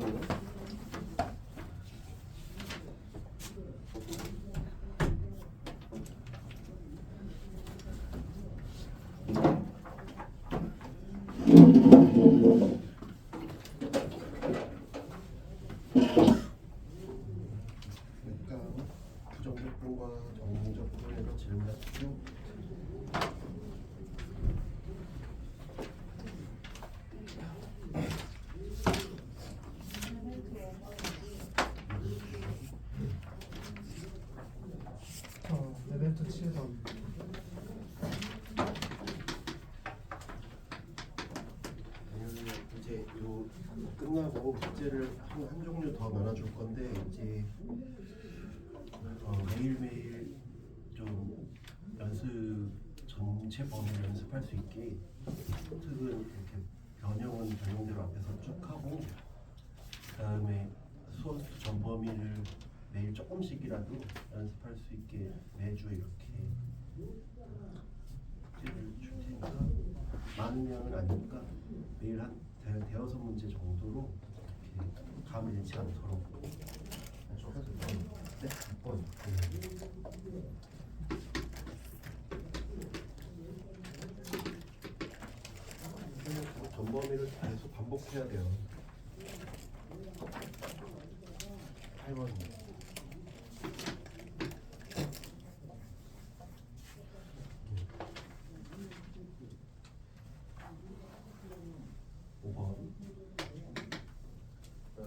내용은 부정적분과 정적분에서 질문하시고 레벨트 7번. 이제 요 끝나고 숙제를 한 종류 더 나눠줄 건데 이제 매일매일 좀 연습 전체 범위를 연습할 수 있게 특은 이렇게 변형은 변형대로 앞에서 쭉 하고 그다음에 수업 전 범위를 매일 조금씩이라도 연습할 수 있게 매주 이렇게 숙제를 줄 테니까 많으면 아니니까 매일 한 대여섯 문제 정도로 이렇게 감을 잃지 않도록 네? 6번. 전범위를 계속 반복해야 돼요. 8번. 5번.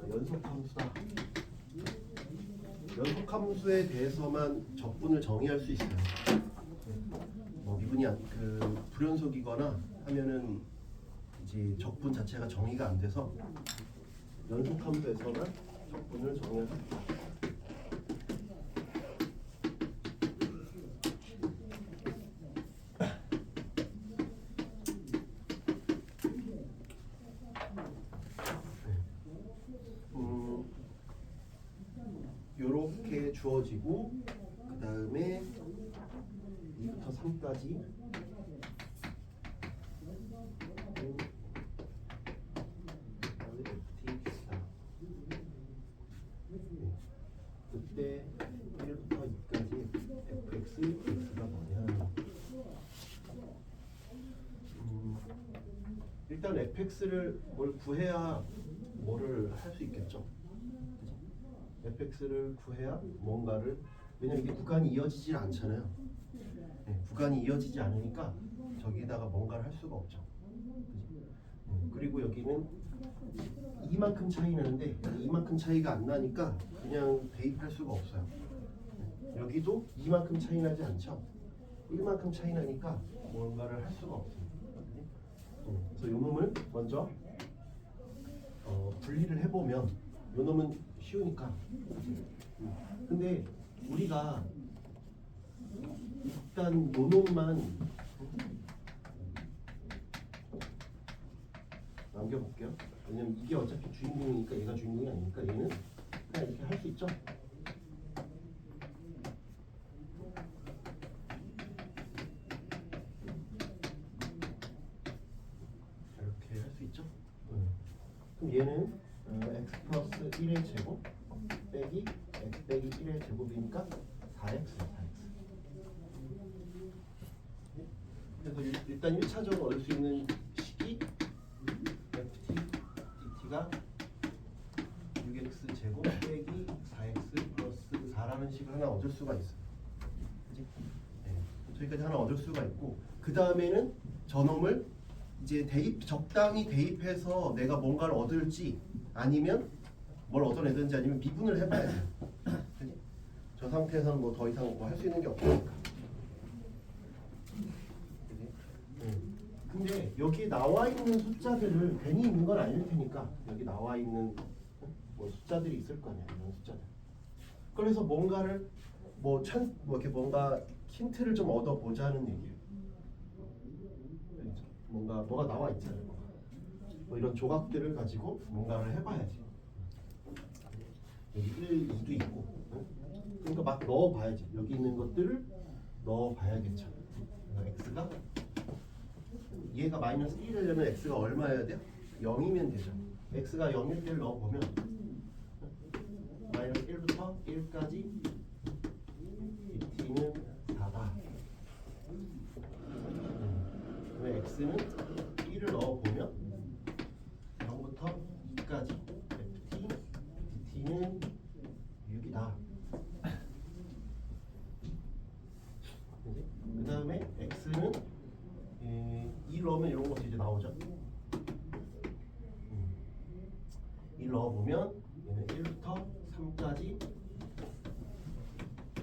연속함수다. 연속함수에 대해서만 적분을 정의할 수 있어요. 뭐 미분이 불연속이거나 하면은 이제 적분 자체가 정의가 안 돼서 연속함수에서만 적분을 정의할 수 있다. 요렇게 주어지고 그 다음에 2부터 3까지 그때 1부터 2까지 fx, x가 뭐냐 일단 fx를 뭘 구해야 뭐를 할 수 있겠죠. fx를 구해야 뭔가를 왜냐면 이게 구간이 이어지질 않잖아요. 네, 구간이 이어지지 않으니까 저기다가 뭔가를 할 수가 없죠. 그리고 여기는 이만큼 차이 나는데 이만큼 차이가 안 나니까 그냥 대입할 수가 없어요. 여기도 이만큼 차이 나지 않죠. 1만큼 차이 나니까 뭔가를 할 수가 없어요. 그래서 요 놈을 먼저 분리를 해보면 요 놈은 쉬우니까. 근데 우리가 일단 요 놈만 남겨볼게요. 왜냐면 이게 어차피 주인공이니까 얘가 주인공이 아니니까 얘는 그냥 이렇게 할 수 있죠. 이렇게 할 수 있죠. 그럼 얘는 x 플러스 1의 제곱 빼기 x 빼기 1의 제곱이니까 4x. 그래서 일단 1차적으로 얻을 수 있는 식이 ft dt가 6x 제곱 빼기 4x 플러스 4라는 식을 하나 얻을 수가 있어요. 그치? 네. 저기까지 하나 얻을 수가 있고 그 다음에는 저놈을 이제 적당히 대입해서 내가 뭔가를 얻을지 아니면 뭘 얻어내든지 아니면 미분을 해봐야 돼요. 그치? 저 상태에서는 뭐 더 이상 뭐 할 수 있는 게 없으니까. 근데 여기 나와 있는 숫자들을 괜히 있는 건 아닐 테니까 여기 나와 있는 뭐 숫자들이 있을 거 아니야. 이런 숫자들. 그래서 뭔가를 뭐 이렇게 뭔가 힌트를 좀 얻어보자는 얘기예요. 뭐가 나와 있잖아요. 뭐 이런 조각들을 가지고 뭔가를 해봐야지. 여기 1, 2도 있고. 그러니까 막 넣어봐야지. 여기 있는 것들을 넣어봐야겠죠. x가 얘가 마이너스 1이 되려면 x가 얼마여야 돼요? 0이면 되죠. x가 0일 때를 넣어보면 마이너스 1부터 1까지 bt는 4다. 그러면 x는 1을 넣어보면 0부터 2까지 ft dt는 6이다. 그 다음에 x는 2 넣으면 이런 것도 이제 나오죠. 1 넣어보면 얘는 1부터 3까지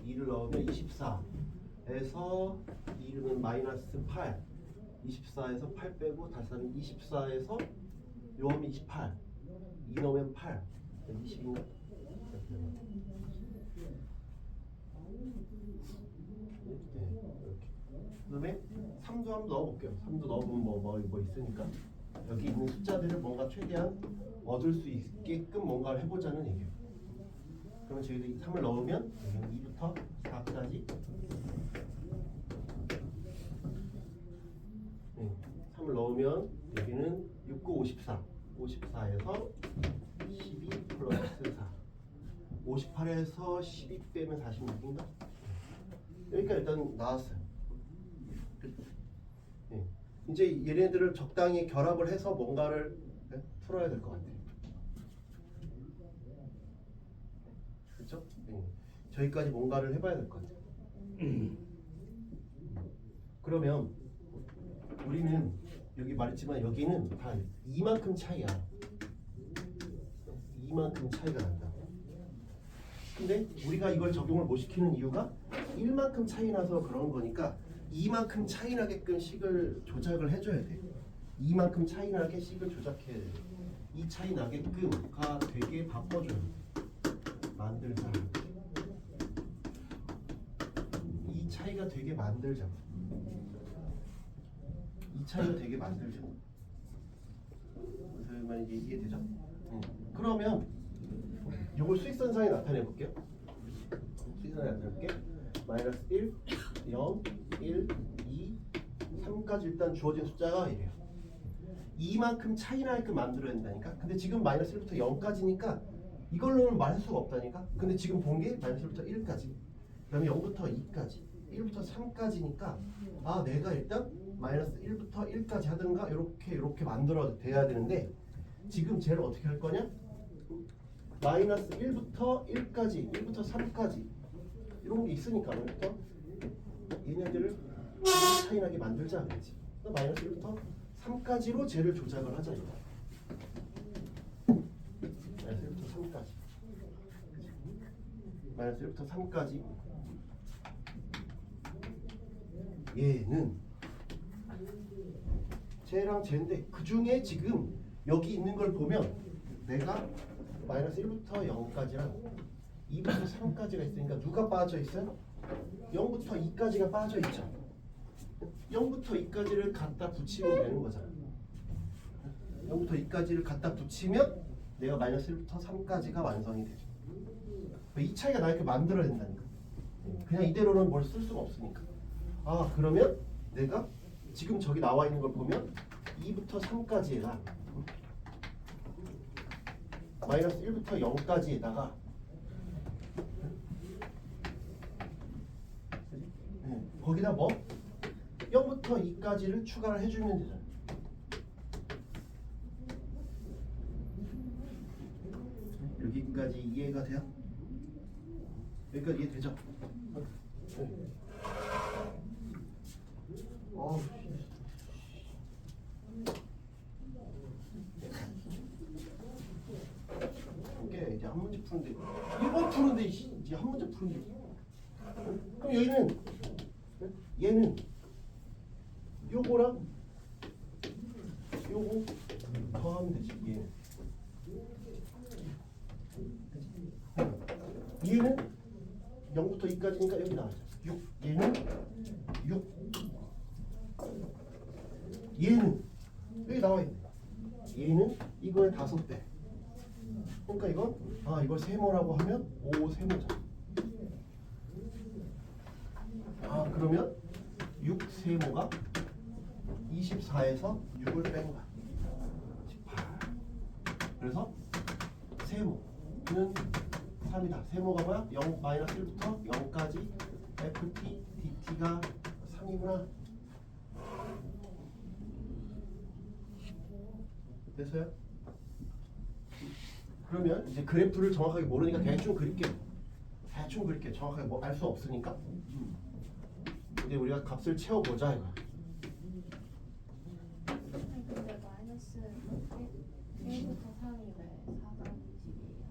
2를 넣으면 24에서 2는 마이너스 8 24에서 8 빼고 다시 하면 24에서 요하면 28 2 넣으면 8 20인가? 그 다음에 3도 한번 넣어볼게요. 3도 넣어보면 뭐 있으니까 여기 있는 숫자들을 뭔가 최대한 얻을 수 있게끔 뭔가를 해보자는 얘기예요. 그러면 저희들이 3을 넣으면 여기는 2부터 4까지 3을 넣으면 여기는 6, 9, 54 54에서 12 플러스 4 58에서 12 빼면 46인가? 여기까지 일단 나왔어요. 이제 얘네들을 적당히 결합을 해서 뭔가를 풀어야 될 것 같아요. 그렇죠? 저기까지 뭔가를 해봐야 될 것 같아요. 그러면 우리는 여기 말했지만 여기는 다 이만큼 차이야. 이만큼 차이가 난다. 근데 우리가 이걸 적용을 못 시키는 이유가 1만큼 차이 나서 그런 거니까 이만큼 차이 나게끔 식을 조작을 해줘야 돼. 이만큼 차이 나게 식을 조작해야 돼. 이 차이 나게끔가 되게 바꿔줘요. 만들자. 이 차이가 되게 만들자. 이 차이가 되게 만들자. 그러면 이게 이해되죠? 그러면 이걸 수익선상에 나타내 볼게요. 수익선상에 나타내 볼게. 마이너스 1, 0, 1, 2, 3까지 일단 주어진 숫자가 이래요. 이만큼 차이 나게끔 만들어야 된다니까. 근데 지금 마이너스 1부터 0까지니까 이걸로는 말할 수가 없다니까. 근데 지금 본 게 마이너스 1부터 1까지, 그 다음에 0부터 2까지, 1부터 3까지니까 아 내가 일단 마이너스 1부터 1까지 하든가 이렇게 만들어 돼야 되는데 지금 쟤를 어떻게 할 거냐? 마이너스 1부터 1까지, 1부터 3까지 이런 게 있으니까 부터 얘네들을 차이나게 만들자 그랬지. 마이너스 1부터 3까지로 쟤를 조작을 하자 이거. 마이너스 1부터 3까지. 마이너스 1부터 3까지. 얘는 쟤랑 쟤인데 그 중에 지금 여기 있는 걸 보면 내가 마이너스 1부터 0까지랑 2부터 3까지가 있으니까 누가 빠져 있어요? 0부터 2까지가 빠져 있죠. 0부터 2까지를 갖다 붙이면 되는 거잖아. 0부터 2까지를 갖다 붙이면 내가 마이너스 1부터 3까지가 완성이 되죠. 이 차이가 나게 만들어야 된다니까. 그냥 이대로는 뭘 쓸 수가 없으니까. 아 그러면 내가 지금 저기 나와 있는 걸 보면 2부터 3까지에다 마이너스 1부터 0까지에다가 거기다 뭐 0부터 2까지를 추가를 해주면 되잖아. 여기까지 이해가 돼요? 여기까지 이해되죠? 이게 이제 한 문제 푸는데 1번 푸는데 이제 한 문제 푸는데 그럼 여기는 얘는 요거랑 요거 더하면 되지. 얘는 0부터 2까지니까 여기 나왔죠. 6. 얘는 6. 얘는 여기 나와 있네. 얘는 이거의 5배. 그러니까 이건 이걸 세모라고 하면 5 세모죠. 그러면 6 세모가 24에서 6을 뺀 거야. 18. 그래서 세모는 3이다. 세모가 뭐야? 0 마이너스 1부터 0까지 ft dt가 3이구나. 됐어요? 그러면 이제 그래프를 정확하게 모르니까 대충 그릴게요. 대충 그릴게요. 정확하게 뭐 알 수 없으니까. 이제 우리가 값을 채워보자 이거. 근데 마이너스 1부터 3이 왜 4가 20이에요?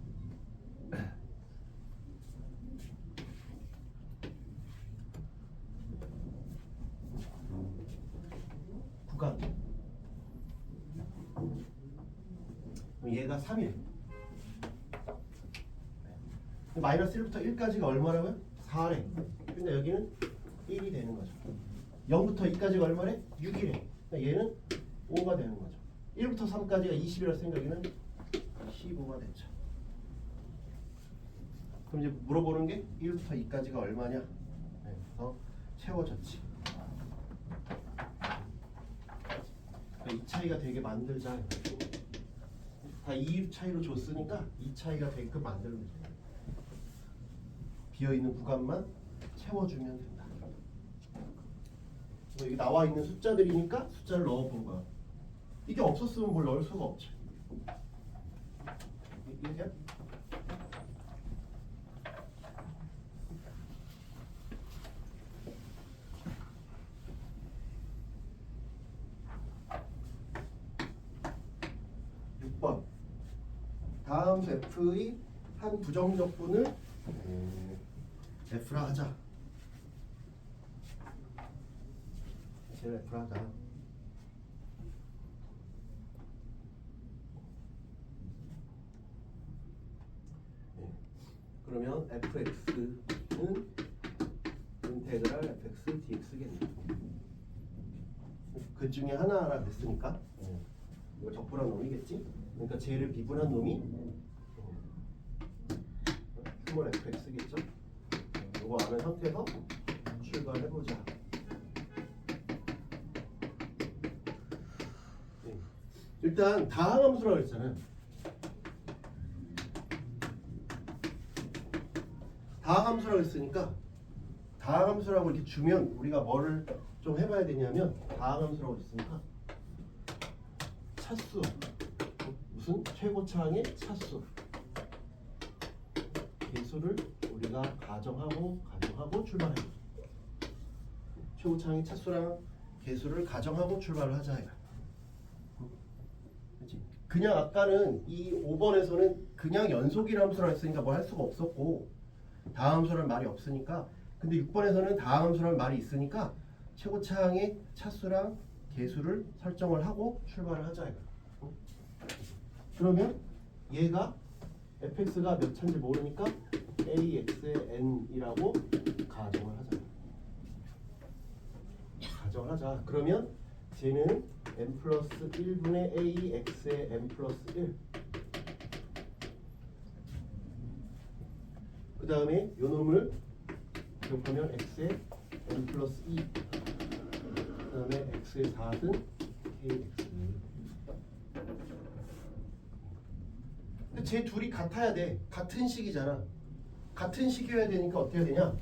구간. 그럼 얘가 3이래. 마이너스 1부터 1까지가 얼마라고요? 4래. 근데 여기는 1이 되는 거죠. 0부터 2까지가 얼마래? 6이래. 얘는 5가 되는 거죠. 1부터 3까지가 20이라 생각에는 15가 됐죠. 그럼 이제 물어보는 게 1부터 2까지가 얼마냐? 네, 그래서 채워졌지. 이 차이가 되게 만들자. 다 이 차이로 줬으니까 이 차이가 되게끔 만들면 돼. 비어있는 구간만 채워주면 된다. 여기 나와 있는 숫자들이니까 숫자를 넣어본 거야. 이게 없었으면 뭘 넣을 수가 없죠. 이해돼요? 다음 f의 한 부정적분을 f라 하자. 쟤를 f라 하자. 그러면 fx는 인테그랄 fx dx겠네. 그 중에 하나라 그랬으니까 이거 적분한 놈이겠지? 그러니까 쟤를 비분한 놈이 스몰 fx겠죠? 이거 아는 상태에서 출발해보자. 일단 다항함수라고 했잖아요. 다항함수라고 했으니까 다항함수라고 이렇게 주면 우리가 뭐를 좀 해봐야 되냐면 다항함수라고 했으니까 차수 무슨 최고차항의 차수 개수를 우리가 가정하고 출발해. 최고차항의 차수랑 개수를 가정하고 출발을 하자. 그렇지? 그냥 아까는 이 5번에서는 그냥 연속이라 함수라 했으니까 뭐 할 수가 없었고 다함수라는 말이 없으니까. 근데 6번에서는 다함수라는 말이 있으니까 최고차항의 차수랑 개수를 설정을 하고 출발을 하자. 그러면 얘가 fx가 몇 차인지 모르니까 ax의 n이라고 가정을 하자. 가정을 하자. 그러면 쟤는 n 플러스 1분의 ax의 n 플러스 1. 그 다음에 요 놈을 곱하면 x의 n 플러스 2. 그 다음에 x의 4는 kx. 쟤 둘이 같아야 돼. 같은 식이잖아. 같은 식이어야 되니까 어떻게 해야 되냐?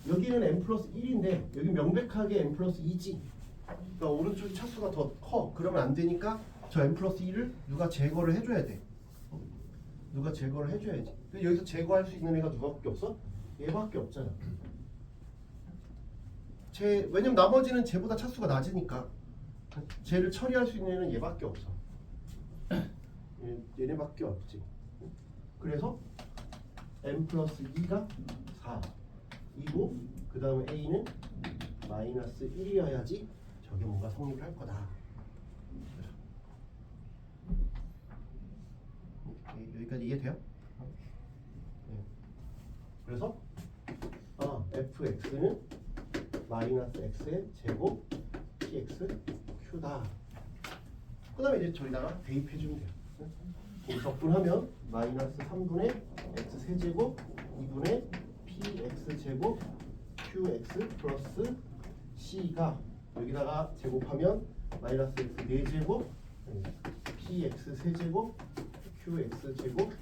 여기는 n 플러스 1인데 여기 명백하게 n 플러스 2지. 그러니까 오른쪽이 차수가 더 커. 그러면 안 되니까 저 n 플러스 2를 누가 제거를 해줘야 돼. 누가 제거를 해줘야지. 여기서 제거할 수 있는 애가 누가밖에 없어? 얘밖에 없잖아. 왜냐면 나머지는 쟤보다 차수가 낮으니까 쟤를 처리할 수 있는 애는 얘밖에 없어. 얘네밖에 없지. 그래서 n 플러스 2가 4이고 그 다음에 a는 마이너스 1이어야지 저게 뭔가 성립할 거다. 여기까지 이해돼요? 네. 그래서 fx는 마이너스 x의 제곱 px q다. 그 다음에 이제 저기다가 대입해주면 돼요. 적분하면 마이너스 3분의 x 세제곱 2분의 px 제곱 qx 플러스 c가 여기다가 제곱하면 마이너스 x 4제곱 px 세제곱 qx 제곱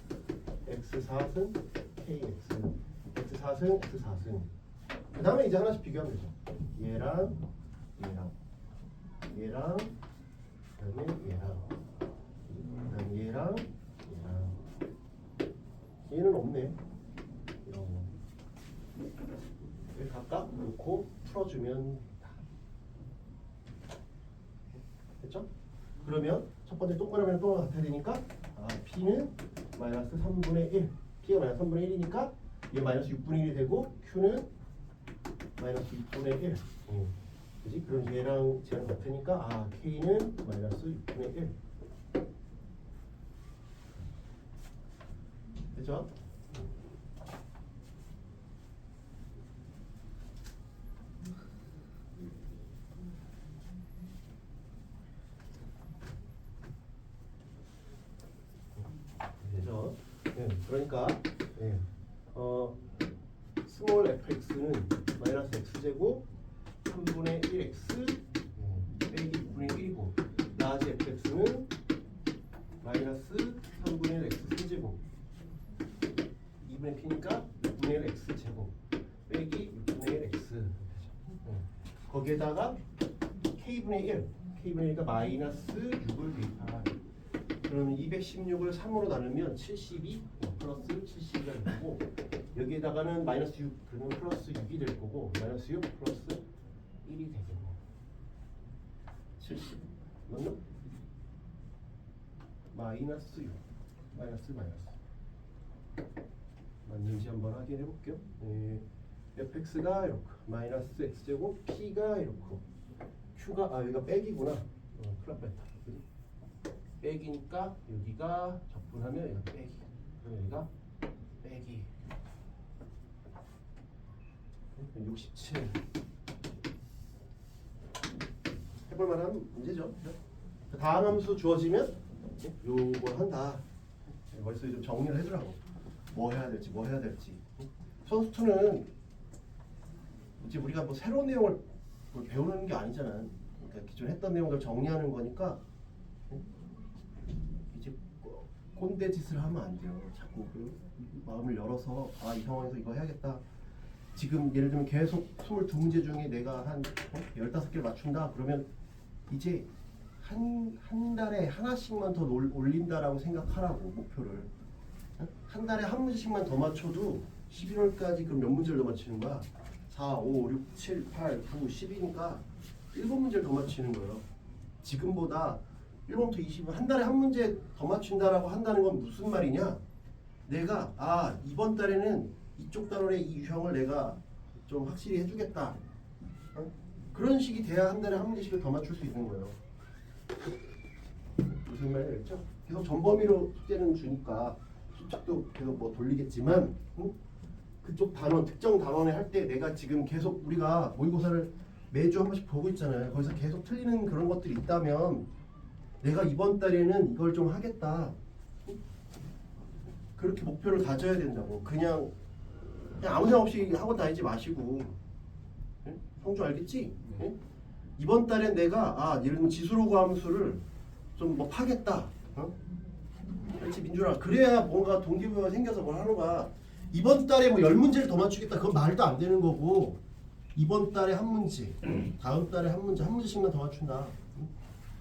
x 4승 kx x 4승 x 4승. 그 다음에 이제 하나씩 비교하면 되죠. 얘랑 얘랑 그다음에 얘랑 그다음에 얘랑 얘는 없네. 이런 거. 각각 놓고 풀어주면 다. 됐죠? 그러면 첫 번째 동그라미는 또 같아야 되니까 P는 마이너스 3분의 1 P가 마이너스 3분의 1이니까 얘 마이너스 6분의 1이 되고 Q는 마이너스 6분의 1 그지? 그럼 얘랑 쟤랑 같으니까 K는 마이너스 6분의 1 됐죠? 되죠? 네, 그러니까 스몰 fx는 마이너스 x제곱 3분의 1x 빼기 6분의 1이고 라지 fx는 마이너스 3분의 1 x 세제곱 2분의 p니까 6분의 1 x 제곱 빼기 6분의 1 x 거기에다가 k분의 1 k분의 1이니까 마이너스 6을 대입하라. 그러면 216을 3으로 나누면 72 플러스 72가 될 거고 여기에다가는 마이너스 6 그러면 플러스 6이 될 거고 마이너스 6 플러스 1이 되겠네. 70 맞나? 마이너스 6 마이너스 맞는지 한번 확인해 볼게요. fx가 이렇고 마이너스 x제곱 p가 이렇고 q가 여기가 빼기구나. 큰일 날 뻔했다. 빼기니까 여기가 적분하면 여기가 빼기. 그럼 여기가 빼기 67 해볼 만한 문제죠. 다음 함수 주어지면 요걸 한다. 머릿속에 좀 정리를 해주라고. 뭐 해야 될지. 선수2는 이제 우리가 뭐 새로운 내용을 배우는 게 아니잖아. 그러니까 기존에 했던 내용들 정리하는 거니까 이제 꼰대 짓을 하면 안 돼요. 자꾸 그 마음을 열어서 이 상황에서 이거 해야겠다. 지금 예를 들면 계속 22문제 중에 내가 한 15개를 맞춘다. 그러면 이제 한 달에 하나씩만 더 올린다라고 생각하라고 목표를. 한 달에 한 문제씩만 더 맞춰도 11월까지 그럼 몇 문제를 더 맞추는 거야? 4, 5, 6, 7, 8, 9, 10이니까 7문제를 더 맞추는 거예요. 지금보다 1번부터 20은 한 달에 한 문제 더 맞춘다라고 한다는 건 무슨 말이냐? 내가 이번 달에는 이쪽 단원의 이 유형을 내가 좀 확실히 해주겠다. 그런 식이 돼야 한 달에 한 문제씩을 더 맞출 수 있는 거예요. 무슨 말이겠죠? 계속 전범위로 숙제는 주니까 수칙도 계속 뭐 돌리겠지만 그쪽 단원 특정 단원에 할 때 내가 지금 계속 우리가 모의고사를 매주 한 번씩 보고 있잖아요. 거기서 계속 틀리는 그런 것들이 있다면 내가 이번 달에는 이걸 좀 하겠다. 그렇게 목표를 가져야 된다고. 그냥 아무 생각 없이 학원 다니지 마시고. 성주 알겠지? 이번 달엔 내가 예를 들면 지수로그 함수를 좀 뭐 파겠다. 그렇지 민준아. 그래야 뭔가 동기부여가 생겨서 뭘 하는 거야. 이번 달에 뭐 10문제를 더 맞추겠다. 그건 말도 안 되는 거고. 이번 달에 한 문제, 다음 달에 한 문제씩만 더 맞춘다.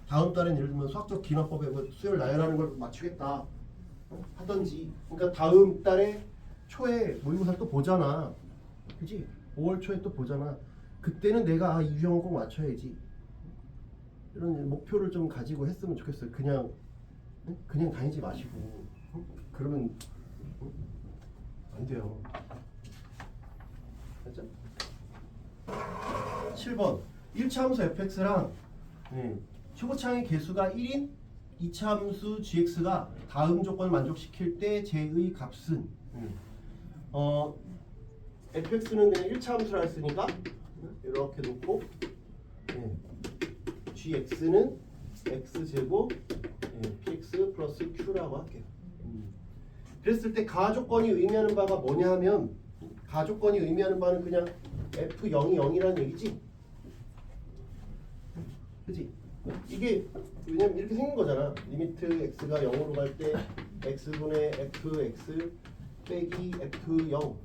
다음 달엔 예를 들면 수학적 기납법에 뭐 수열 나열하는 걸 맞추겠다 하던지. 그러니까 다음 달에 초에 모의고사 또 보잖아. 그지? 5월 초에 또 보잖아. 그때는 내가 이 유형을 꼭 맞춰야지. 이런 목표를 좀 가지고 했으면 좋겠어요. 그냥 다니지 마시고. 그러면 안 돼요. 맞죠? 7번 1차 함수 fx랑 최고차항의 개수가 1인 2차 함수 gx가 다음 조건을 만족시킬 때 제의 값은 fx는 그냥 1차 함수라 했으니까 이렇게 놓고 gx는 x제곱 px 플러스 q라고 할게요. 그랬을 때 가조건이 의미하는 바가 뭐냐 하면 가조건이 의미하는 바는 그냥 f0이 0이라는 얘기지. 그치? 이게 왜냐면 이렇게 생긴 거잖아. 리미트 x가 0으로 갈 때 x분의 fx 빼기 f0.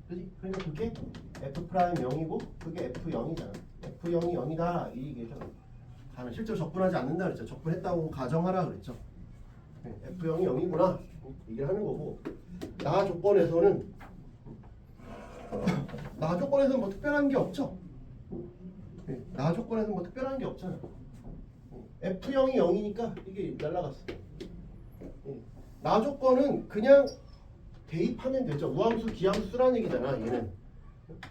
그지? 그러니까 그게 f 프라임 0이고 그게 f0이잖아. f0이 0이다 이 얘기잖아. 가는 실제로 적분하지 않는다 그랬죠. 적분했다고 가정하라 그랬죠. f0이 0이구나 얘기를 하는 거고, 나 조건에서는 뭐 특별한 게 없죠. 나 조건에서는 뭐 특별한 게 없잖아. f0이 0이니까 이게 날라갔어. 나 조건은 그냥 대입하면 되죠. 우함수 기함수 쓰라는 얘기잖아. 얘는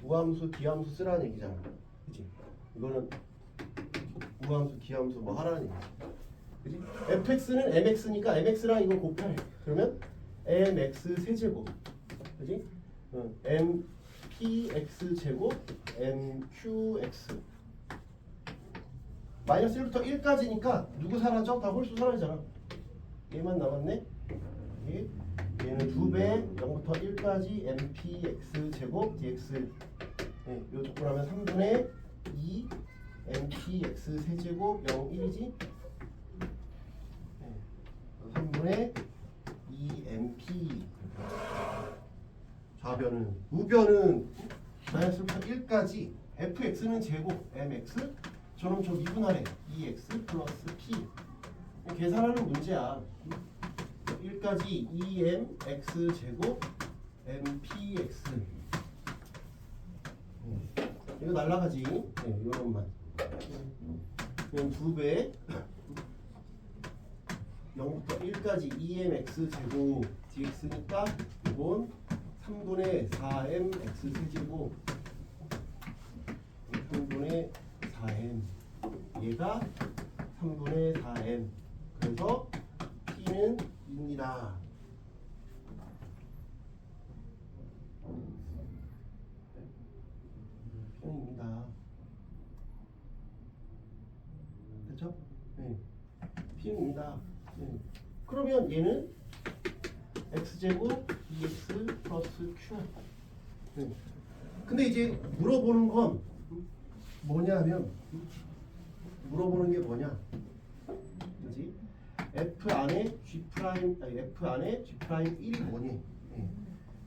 우함수 기함수 쓰라는 얘기잖아. 그치? 이거는 우함수 기함수 뭐 하라는 얘기지. 그치? fx는 mx니까 mx랑 이거 곱해. 그러면 mx 세제곱, 그치? mpx 제곱 mqx. 마이너스 1부터 1까지니까 누구 사라져? 다 홀수 사라지잖아. 얘만 남았네. 얘는 2배 0부터 1까지 mpx 제곱 dx. 요 조건하면 3분의 2 mpx 세제곱 0 1이지. 3분의 2 mp. 좌변은 우변은 마이너스 1부터 1까지 fx는 제곱 mx. 저는 저 미분하래 2x 플러스 p. 계산하는 문제야. 1까지 2mx 제곱 mpx. 이거 날라가지. 이것만. 그럼 2배 0부터 1까지 2mx 제곱 dx니까 이건 3분의 4mx 세제곱 3분의 4m. 얘가 3분의 4m. 그래서 P는 2입니다. P는 2입니다. 됐죠? 네. P는 2입니다. 네. 그러면 얘는 x제곱 2x 플러스 q. 네. 근데 이제 물어보는 건 뭐냐면, 물어보는 게 뭐냐, 그지? f 안에 g 프라임, 아니 f 안에 g 프라임 1이 뭐니?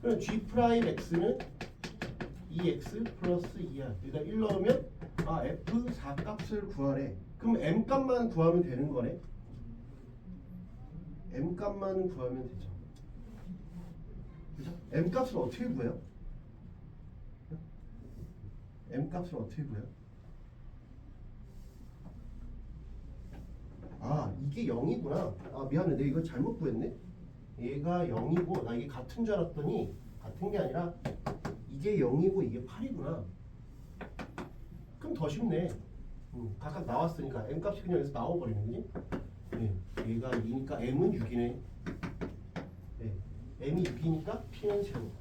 그럼 g 프라임 x는 2x 플러스 2야. 여기다 1 넣으면 f 4 값을 구하래. 그럼 m 값만 구하면 되는 거네. m 값만 구하면 되죠. 그죠? m 값을 어떻게 구해요? m 값을 어떻게 구해요? 이게 0이구나. 미안해, 내가 이거 잘못 구했네. 얘가 0이고 나 이게 같은 줄 알았더니 같은 게 아니라 이게 0이고 이게 8이구나. 그럼 더 쉽네. 각각 나왔으니까 m 값이 그냥 여기서 나와버리는 거지. 얘가 2니까 m은 6이네. m이 6이니까 p는 제로.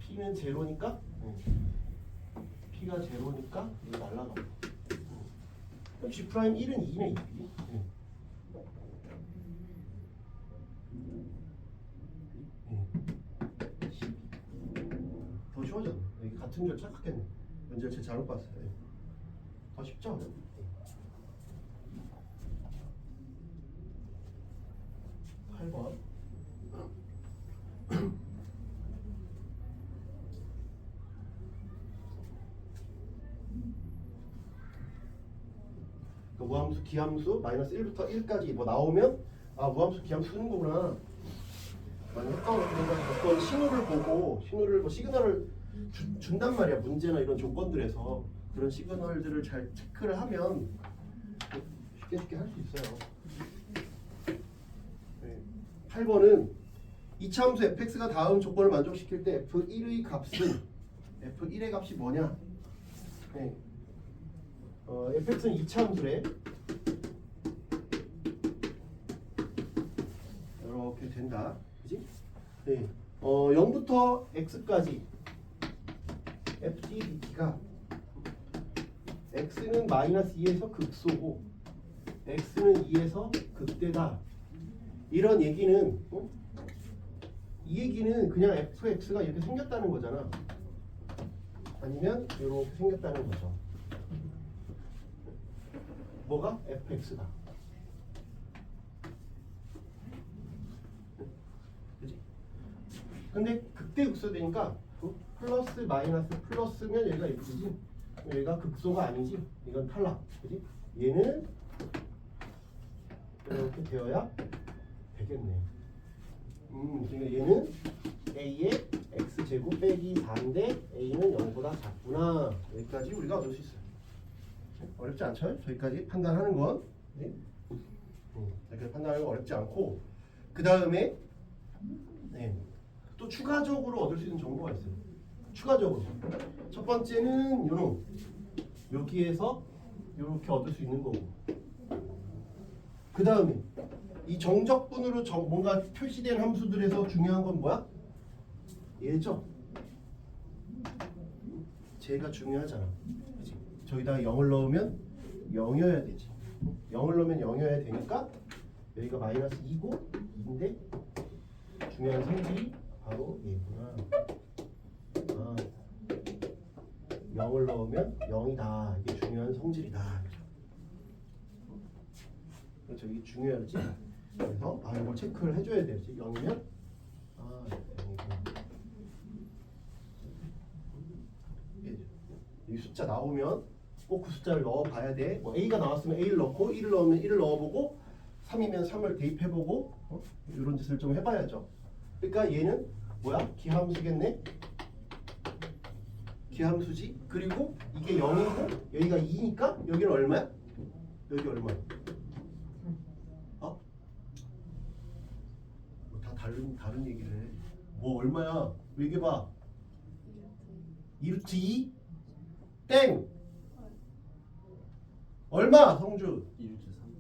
p는 제로니까 p가 제로니까 이거 날라가. 그럼 g 프라임 1은 2네. 2. 더 쉬워졌네. 이게 같은 줄 착각했네. 문제를 제가 잘못 봤어요. 더 쉽죠? 네. 8번. 무함수 기함수 마이너스 1부터 1까지 뭐 나오면 무함수 기함수 쓰는 거구나. 많이 헷갈리니까 어떤 신호를 보고 신호를 뭐 시그널을 준단 말이야. 문제나 이런 조건들에서 그런 시그널들을 잘 체크를 하면 쉽게 할 수 있어요. 8번은 이차함수 fx가 다음 조건을 만족시킬 때 f1의 값은 f1의 값이 뭐냐? fx는 이차함수래. 이렇게 된다. 그지? 0부터 x까지 ft dt가 x는 마이너스 2에서 극소고 x는 2에서 극대다. 이런 얘기는 이 얘기는 그냥 fx가 이렇게 생겼다는 거잖아. 아니면 이렇게 생겼다는 거죠. 뭐가? fx다. 그지? 근데 극대극소되니까 플러스 마이너스 플러스면 얘가 x지. 얘가 극소가 아니지. 이건 탈락. 그지? 얘는 이렇게 되어야 되겠네. 그러니까 얘는 a의 x제곱 빼기 4인데 a는 0보다 작구나. 여기까지 우리가 얻을 수 있어요. 어렵지 않죠? 저기까지 판단하는 건. 네? 이렇게 판단하는 건 어렵지 않고, 그 다음에 네, 또 추가적으로 얻을 수 있는 정보가 있어요. 추가적으로 첫 번째는 요놈 여기에서 이렇게 얻을 수 있는 거고, 그 다음에 이 정적분으로 뭔가 표시된 함수들에서 중요한 건 뭐야? 얘죠. 쟤가 중요하잖아. 그치? 저기다가 0을 넣으면 0이어야 되지. 0을 넣으면 0이어야 되니까 여기가 마이너스 2고 2인데 중요한 성질이 바로 얘구나. 0을 넣으면 0이다. 이게 중요한 성질이다. 그렇죠. 이게 중요하지. 그래서 이걸 체크를 해줘야 되지. 0이면 0이구나. 이 숫자 나오면 꼭 그 숫자를 넣어봐야 돼. 뭐 A가 나왔으면 A를 넣고 1을 넣으면 1을 넣어보고 3이면 3을 대입해보고 이런 짓을 좀 해봐야죠. 그러니까 얘는 뭐야? 기함수겠네. 기함수지. 그리고 이게 0이고 여기가 2니까 여기는 얼마야? 여기 얼마야? 다 다른 얘기를 해. 뭐 얼마야? 얘기해봐. 2루트 2? 땡! 얼마 성주?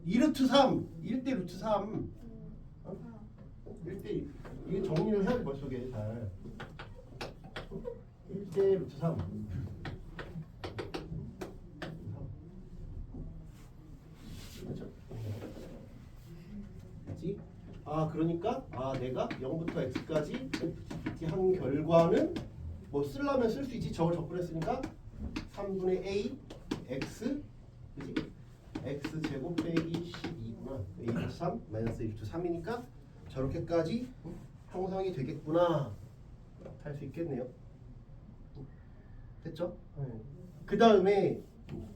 2루트 3. 1대 루트 3. 1대 이게 정리를 해야 돼 머릿속에 잘. 1대 루트 3. 그렇죠? 그렇지? 그러니까 내가 0부터 x까지 한 결과는 뭐 쓰려면 쓸 수 있지. 저걸 접근했으니까 3분의 a x, 그지? x 제곱 빼기 12구나. a 3 마이너스 1 3이니까 저렇게까지 형성이 되겠구나 할 수 있겠네요. 됐죠? 그 다음에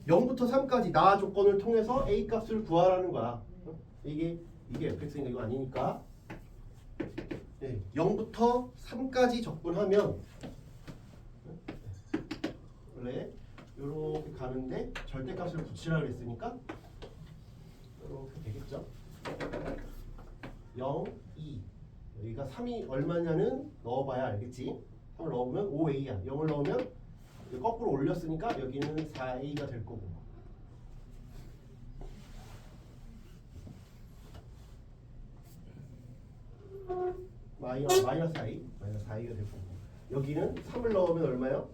0부터 3까지 나 조건을 통해서 a 값을 구하라는 거야. 이게 fx니까 이거 아니니까. 0부터 3까지 접근하면 원래 이렇게 가는데 절대값을 붙이라 그랬으니까 이렇게 되겠죠. 0, 2 여기가 3이 얼마냐는 넣어봐야 알겠지. 3을 넣으면 5a야. 0을 넣으면 거꾸로 올렸으니까 여기는 4a가 될 거고. 마이너스 4a 마이너스 4a가 될 거고. 여기는 3을 넣으면 얼마요?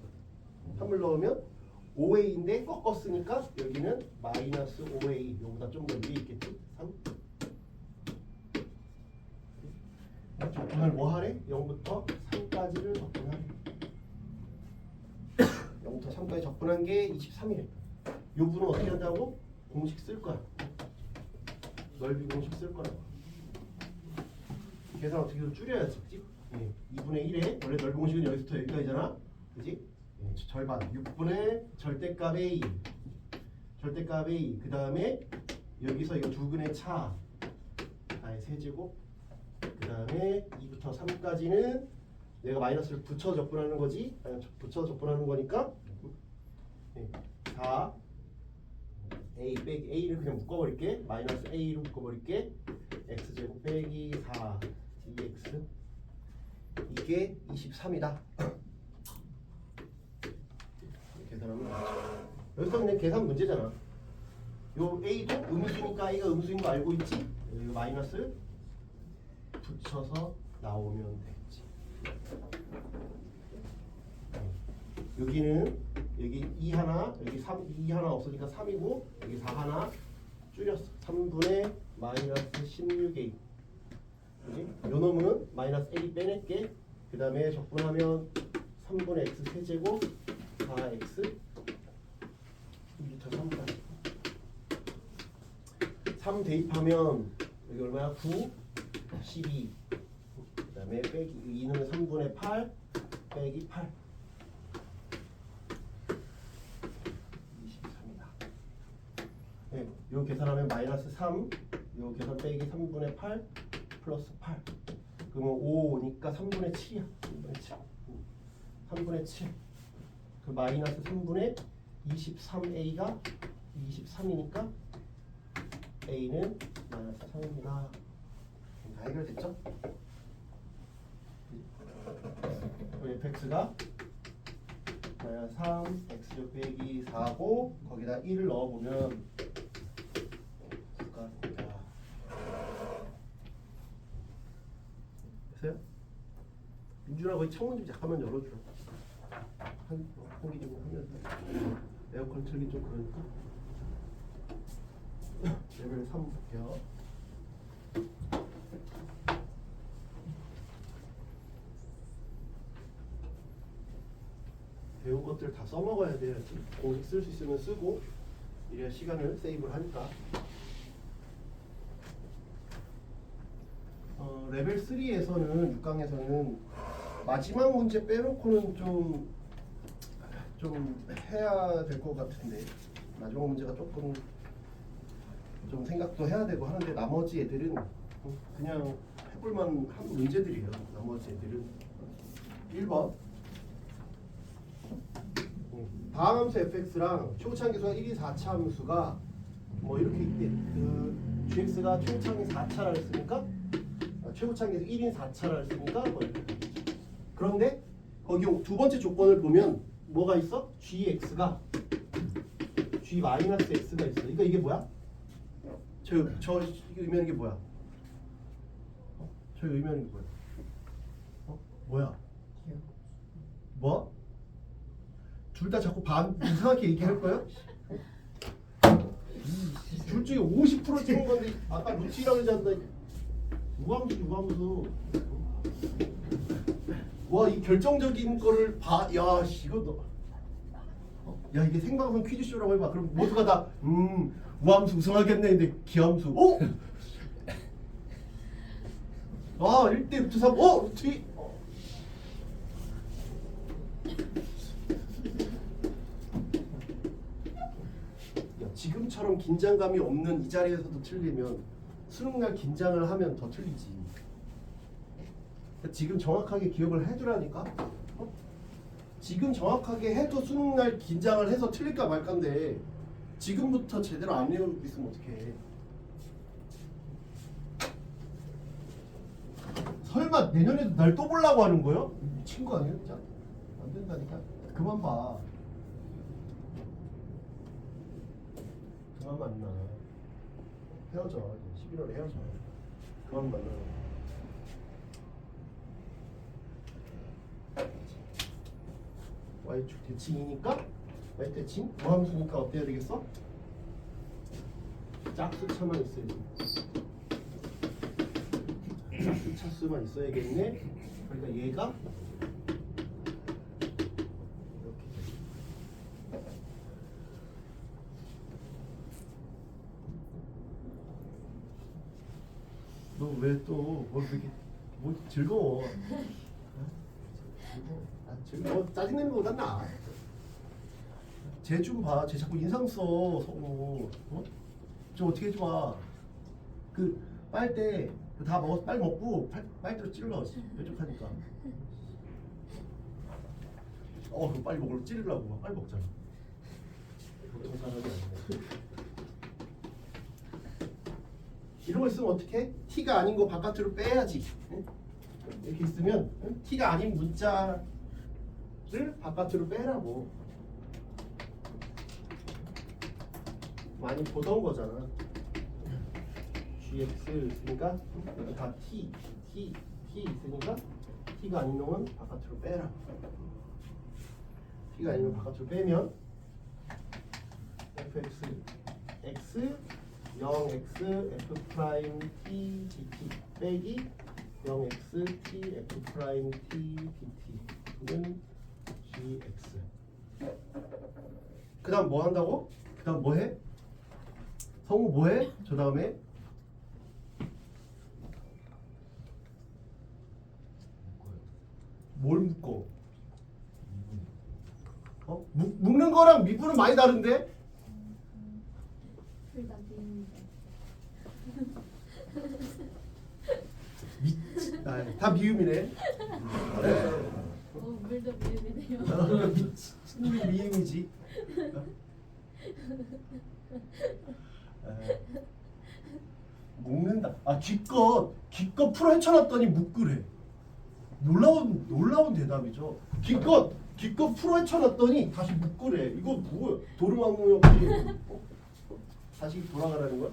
3을 넣으면 5a인데 꺾었으니까 여기는 마이너스 5a. 이거보다 좀 더 위에 있겠지? 3. 접근을 뭐 하래? 0부터 3까지를 접근하래. 0부터 3까지 접근한 게 23이래. 이 부분은 어떻게 한다고? 공식 쓸 거야. 넓이 공식 쓸 거라고. 계산 어떻게 줄여야지, 그치? 2분의 1에 원래 넓이 공식은 여기서부터 여기까지잖아, 그치? 절반 6분의 절대값 a, 절대값 a. 그 다음에 여기서 이거 두 근의 차, 세제곱. 그 다음에 2부터 3까지는 내가 마이너스를 붙여 접근하는 거지. 붙여 접근하는 거니까 4 a 빼기 a를 그냥 묶어버릴게. 마이너스 a로 묶어버릴게. x제곱 빼기 4 dx. 이게 23이다. 계산하면 되죠. 여기서 그냥 계산 문제잖아. 요 a도 음수니까 a가 음수인 거 알고 있지? 이거 마이너스 붙여서 나오면 되지. 여기는 여기 2 하나, 여기 3, 2 하나 없으니까 3이고 여기 4 하나 줄였어. 3분의 마이너스 16a. 그지? 요 놈은 마이너스 a 빼낼게. 그 다음에 적분하면 3분의 x 세제곱 4x 2부터 3까지. 3 대입하면 여기 얼마야? 9, 12. 그 다음에 빼기 2는 3분의 8 빼기 8. 23이다. 네, 요 계산하면 마이너스 3, 요 계산 빼기 3분의 8 플러스 8. 그러면 5니까 3분의 7이야. 3분의 7. 3분의 7. 그 마이너스 3분의 23a가 23이니까 a는 마이너스 3입니다. 다 해결됐죠? fx가 마이너스 3, x제곱 빼기 4고 거기다 1을 넣어보면 9가 됩니다. 됐어요? 민준아 거기 창문 좀 잠깐만 열어주라. 한기 좀 하면서 에어컨 틀기 좀 그러니까. 레벨 3 볼게요. 배운 것들 다 써먹어야 돼야지. 공식 쓸 수 있으면 쓰고 이래야 시간을 세이브를 하니까. 레벨 3에서는 6강에서는 마지막 문제 빼놓고는 좀 해야 될 것 같은데 마지막 문제가 조금 좀 생각도 해야 되고 하는데 나머지 애들은 그냥 해볼만 한 문제들이에요. 나머지 애들은 1번 다음 함수 fx랑 최고차항계수가 1이 4차 함수가 뭐 이렇게 있대. 그 gx가 최고차항이 4차라 했으니까 최고차항계수 1인 4차라 했으니까 뭐 이렇게. 그런데 거기 두 번째 조건을 보면 뭐가 있어? gx가 g-x가 있어. 그러니까 이게 뭐야? 저 의미하는 게 뭐야? 저 의미하는 게 뭐야? 뭐야? 뭐? 둘 다 자꾸 이상하게 얘기할 거야? 둘 중에 50% 찍은 건데 아까 루치라고 하잖아. 무함수. 와, 이 결정적인 거를 봐. 야, 이거 너. 야, 이게 생방송 퀴즈쇼라고 해봐. 그럼 모두가 다 무함수 우승하겠네. 근데 기함수. 오! 아, 1대 3. 루치. 지금처럼 긴장감이 없는 이 자리에서도 틀리면 수능날 긴장을 하면 더 틀리지. 지금 정확하게 기억을 해두라니까. 지금 정확하게 해도 수능날 긴장을 해서 틀릴까 말까인데 지금부터 제대로 안 외우고 있으면 어떡해. 설마 내년에도 날 또 보려고 하는 거요? 미친 거 아니야 진짜? 안 된다니까. 그만 봐. 그만 만나. 헤어져. 11월에 헤어져. 그만 만나. y축 대칭이니까 y 대칭 무함수니까 어때야 되겠어? 짝수 차만 있어야지. 짝수 차수만 있어야겠네. 그러니까 얘가 너 왜 또 뭐 그렇게 뭐 즐거워? 즐거워. 짜증내는 거보단 나아. 쟤 좀 봐. 쟤 자꾸 인상 써. 서로. 좀 어떻게 해줘. 그 빨대 다 먹어. 빨리 먹고 빨대로 찔러. 뾰족하니까. 그럼 빨리 먹으려고 찌르려고 빨리 먹잖아. 보통 사람이 아니야. 이런 거 있으면 어떻게? t가 아닌 거 바깥으로 빼야지. 이렇게 있으면 t가 아닌 문자를 바깥으로 빼라고. 많이 보던 거잖아. gx 있으니까 여기 다 t 있으니까 t가 아닌 놈은 바깥으로 빼라. t가 아닌 놈 바깥으로 빼면 fx x 0x f 프라임 t dt 빼기 0x t f 프라임 t dt는 gx. 그다음 뭐 한다고? 그다음 뭐 해? 성우 뭐해? 저 다음에 뭘 묶어? 묶는 거랑 미분은 많이 다른데? 둘다 비인데. 다 미음이네. 물도 비음이네요. 미친 미음이지. 묶는다. 기껏 풀어 헤쳐놨더니 묶으래. 놀라운 대답이죠. 기껏 풀어 헤쳐놨더니 다시 묶으래. 이거 뭐야? 도루마무 역시 다시 돌아가라는 거야?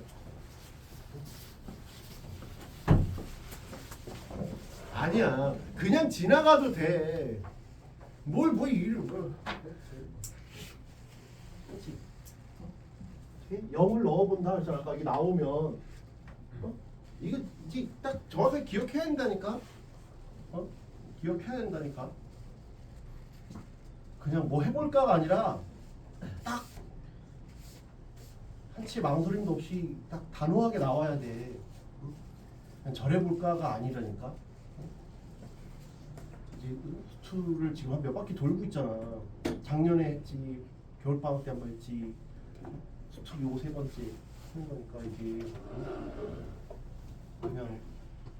아니야. 그냥 지나가도 돼. 뭘 이를 그렇지. 0을 넣어본다 했잖아. 아까 이게 나오면 이거 이제 딱 정확하게 기억해야 된다니까. 기억해야 된다니까. 그냥 뭐 해볼까가 아니라 딱 한치 망설임도 없이 딱 단호하게 나와야 돼. 그냥 저래볼까가 아니라니까. 이제 수투를 지금 한 몇 바퀴 돌고 있잖아. 작년에 했지, 겨울방학 때 한 번 했지. 수투 요거 3번째 하는 거니까 이게 그냥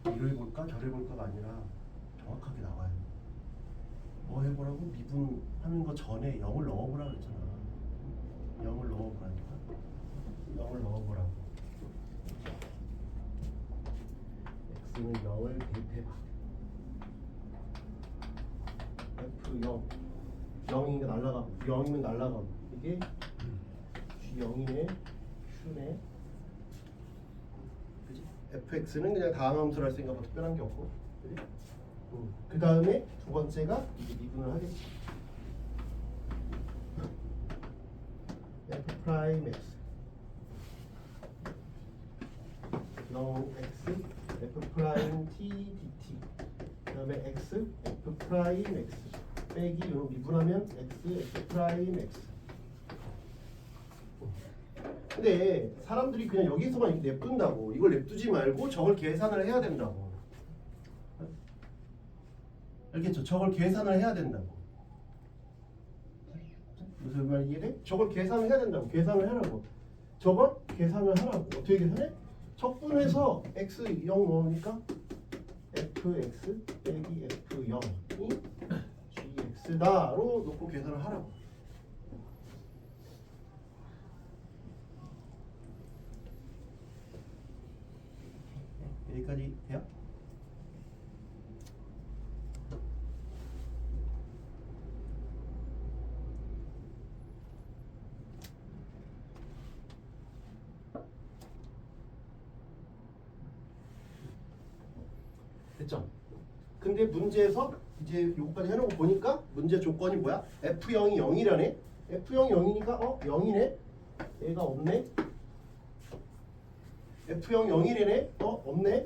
이래볼까 저래볼까가 아니라 정확하게 나와요. 뭐 해보라고? 미분하는 거 전에 0을 넣어보라 그랬잖아. 0을 넣어보라니까. 0을 넣어보라고. x는 0을 대입해봐. f0 0이니까 날라가. 0이면 날라가. 이게 g0이네 q네. 그지? fx는 그냥 다항함수로 할 생각보다 특별한 게 없고. 그지? 그 다음에 두 번째가 이제 미분을 하겠지. f 프라임 x 0x f 프라임 t dt 그 다음에 x f 프라임 x 빼기 요 미분하면 x f 프라임 x. 근데 사람들이 그냥 여기서만 이렇게 냅둔다고. 이걸 냅두지 말고 저걸 계산을 해야 된다고. 알겠죠? 저걸 계산을 해야 된다고. 무슨 말 이해돼? 저걸 계산을 해야 된다고. 계산을 하라고. 저걸 계산을 하라고. 어떻게 계산해? 적분해서 x 0 넣으니까 fx 빼기 f0이 gx다로 놓고 계산을 하라고. 여기까지 돼요? 됐죠? 근데 문제에서 이제 요거까지 해놓고 보니까 문제 조건이 뭐야? F0이 0이라네? F0이 0이니까 0이네? 얘가 없네? F0 0이래네? 없네?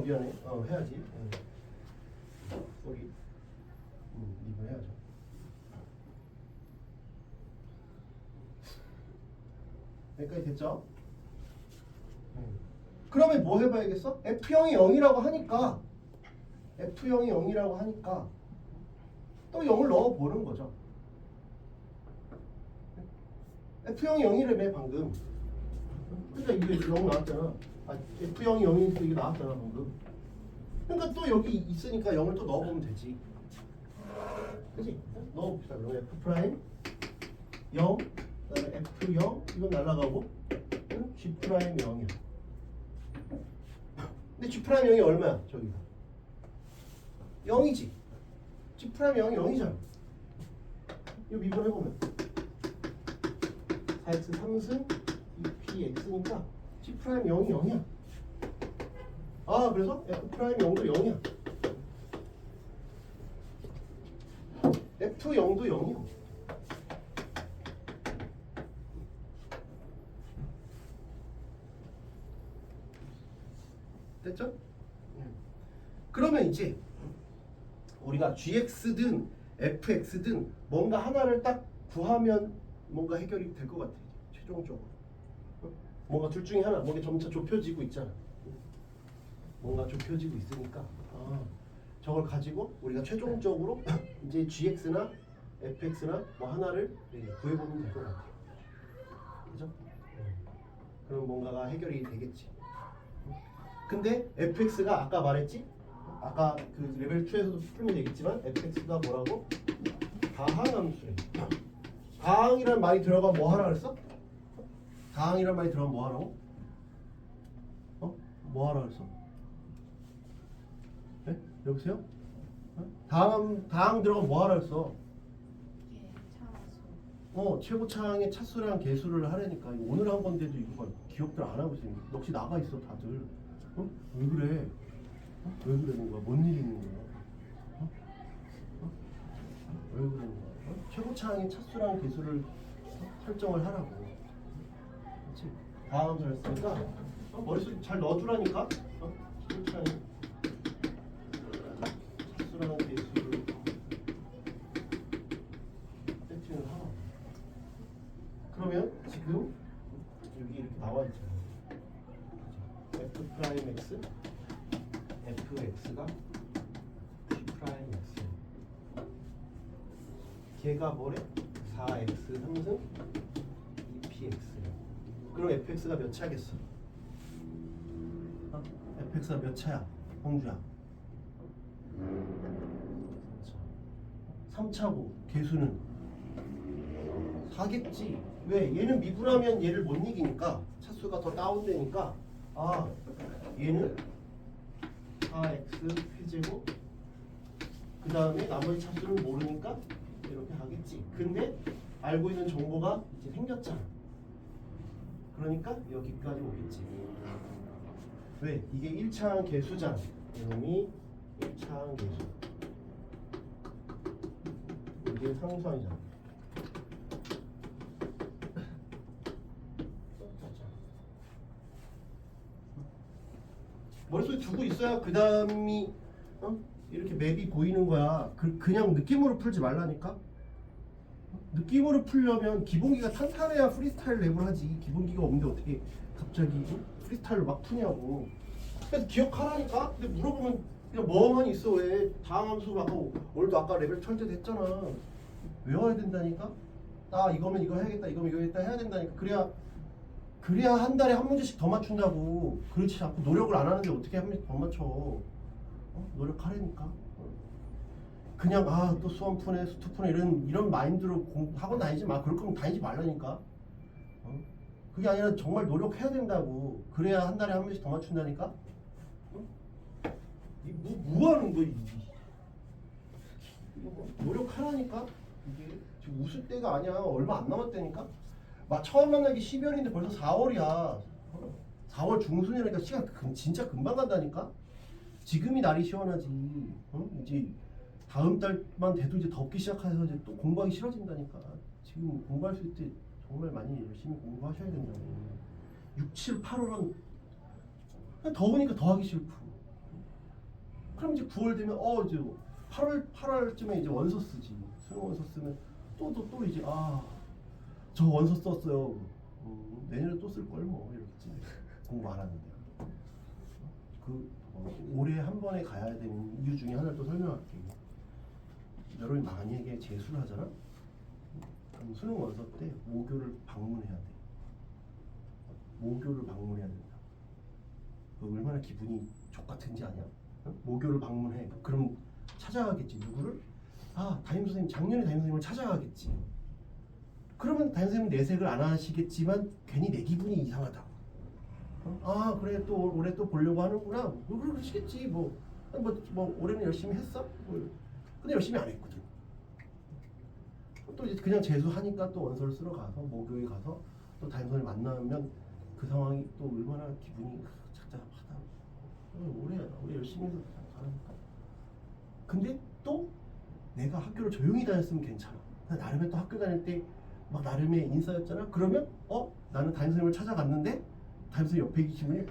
미안해. 해야지. 쏘리. 이거 해야죠. 여기까지 됐죠? 그러면 뭐 해봐야겠어? F0이 0이라고 하니까 F0이 0이라고 하니까 또 0을 넣어보는 거죠. F0이 0이라며 방금. 그러니까 이게 0 나왔잖아. F0이 0이니까 이게 나왔잖아 방금. 그러니까 또 여기 있으니까 0을 또 넣어보면 되지. 그치? 넣어봅시다. 그러면 F 프라임 0 그다음에 F0 이건 날라가고 G 프라임 0이야. 근데 G 프라임 0이 얼마야? 저기가 0이지. G 프라임 0이 0이잖아. 이거 미분해보면 4x 3승 2px니까 G 프라임 0이 0이야. 그래서 F 프라임 0도 0이야. F 0도 0이야. 됐죠? 그러면 이제 우리가 gx든 fx든 뭔가 하나를 딱 구하면 뭔가 해결이 될 것 같아. 최종적으로. 뭔가 둘 중에 하나, 뭔가 점차 좁혀지고 있잖아. 뭔가 좁혀지고 있으니까 저걸 가지고 우리가 최종적으로 이제 gx나 fx나 뭐 하나를 구해보면 될 것 같아. 그죠? 그럼 뭔가가 해결이 되겠지. 근데 fx가 아까 말했지? 아까 그 레벨 2에서도 풀면 되겠지만 fx가 뭐라고? 가항함수래. 가항이란 말이 들어가면 뭐 하라 그랬어? 가항이란 말이 들어가면 뭐 하라고? 뭐 하라 그랬어? 네? 여보세요? 다항 들어가면 뭐 하라 그랬어? 최고차항의 차수랑 개수를 하라니까. 오늘 한 건데도 이거 기억들 안 하고 있어. 역시 나가 있어 다들. 왜 그래? 왜 그러는 거야? 뭔 일이 있는 거야? 왜 그러는 거야? 최고차항의 차수랑 개수를 설정을 하라고. 그렇지? 다음 설했으니까 머릿속에 잘 넣어주라니까. 최고차항의 차수랑 개수를 세팅을 하라. 그러면 지금 여기 이렇게 나와 있잖아. f 프라임 x, fx가 p 프라임 x. 걔가 뭐래? 4x 3승 2px. 그럼 fx가 몇 차겠어? fx가 몇 차야? 홍주야. 3차고 개수는 4겠지. 왜? 얘는 미분하면 얘를 못 이기니까 차수가 더 다운되니까 얘는 4x p제곱 그 다음에 나머지 차수는 모르니까 이렇게 하겠지. 근데 알고 있는 정보가 이제 생겼잖아. 그러니까 여기까지 오겠지. 왜? 이게 1차항 개수잖아. 이놈이 1차항 개수. 이게 상수항이잖아. 머릿속에 두고 있어야 그 다음이 이렇게 맵이 보이는 거야. 그냥 느낌으로 풀지 말라니까. 느낌으로 풀려면 기본기가 탄탄해야 프리스타일 랩을 하지. 기본기가 없는데 어떻게 갑자기 프리스타일로 막 푸냐고. 그래서 기억하라니까. 근데 물어보면 그냥 뭐만 있어. 왜 다항함수 오늘도 아까 레벨 12 때도 했잖아. 외워야 된다니까. 이거면 이거 해야겠다, 이거면 이거 해야겠다 해야 된다니까. 그래야 한 달에 한 문제씩 더 맞춘다고. 그렇지 않고 노력을 안 하는데 어떻게 한 문제씩 더 맞춰. 노력하라니까. 그냥 또 수험 푸네 수투 푸네 이런 마인드로 학원 다니지 마. 그럴 거면 다니지 말라니까. 그게 아니라 정말 노력해야 된다고. 그래야 한 달에 한 문제씩 더 맞춘다니까. 뭐 하는 거야? 노력하라니까. 이게 지금 웃을 때가 아니야. 얼마 안 남았다니까. 처음 만나기 12월인데 벌써 4월이야. 4월 중순이라니까 시간 진짜 금방 간다니까. 지금이 날이 시원하지. 이제 다음 달만 돼도 이제 덥기 시작해서 이제 또 공부하기 싫어진다니까. 지금 공부할 수 있을 때 정말 많이 열심히 공부하셔야 된다고. 6, 7, 8월은 더우니까 더 하기 싫고. 그럼 이제 9월 되면 이제 8월쯤에 이제 원서 쓰지. 수능 원서 쓰면 또 이제 저 원서 썼어요. 내년에 또 쓸 걸 뭐 이렇지. 공부 안 하는데. 올해 한 번에 가야 되는 이유 중에 하나를 또 설명할게. 여러분이 만약에 재수를 하잖아. 그럼 수능 원서 때 모교를 방문해야 돼. 모교를 방문해야 된다. 얼마나 기분이 족같은지 아냐? 모교를 방문해. 그럼 찾아가겠지. 누구를? 담임선생님, 작년에 담임선생님을 찾아가겠지. 그러면 담임선생님 내색을 안 하시겠지만 괜히 내 기분이 이상하다. 그래 또 올해 또 보려고 하는구나. 그러시겠지. 뭐 올해는 열심히 했어? 근데 열심히 안 했거든. 또 이제 그냥 재수하니까 또 원서를 쓰러 가서 모교에 가서 또 담임선생님 만나면 그 상황이 또 얼마나 기분이 착잡하다. 올해 열심히 해서 잘하니까. 근데 또 내가 학교를 조용히 다녔으면 괜찮아. 나름의 또 학교 다닐 때 막 나름의 인싸였잖아. 그러면 나는 담임선생님을 찾아갔는데 담임선생님 옆에 계신 분이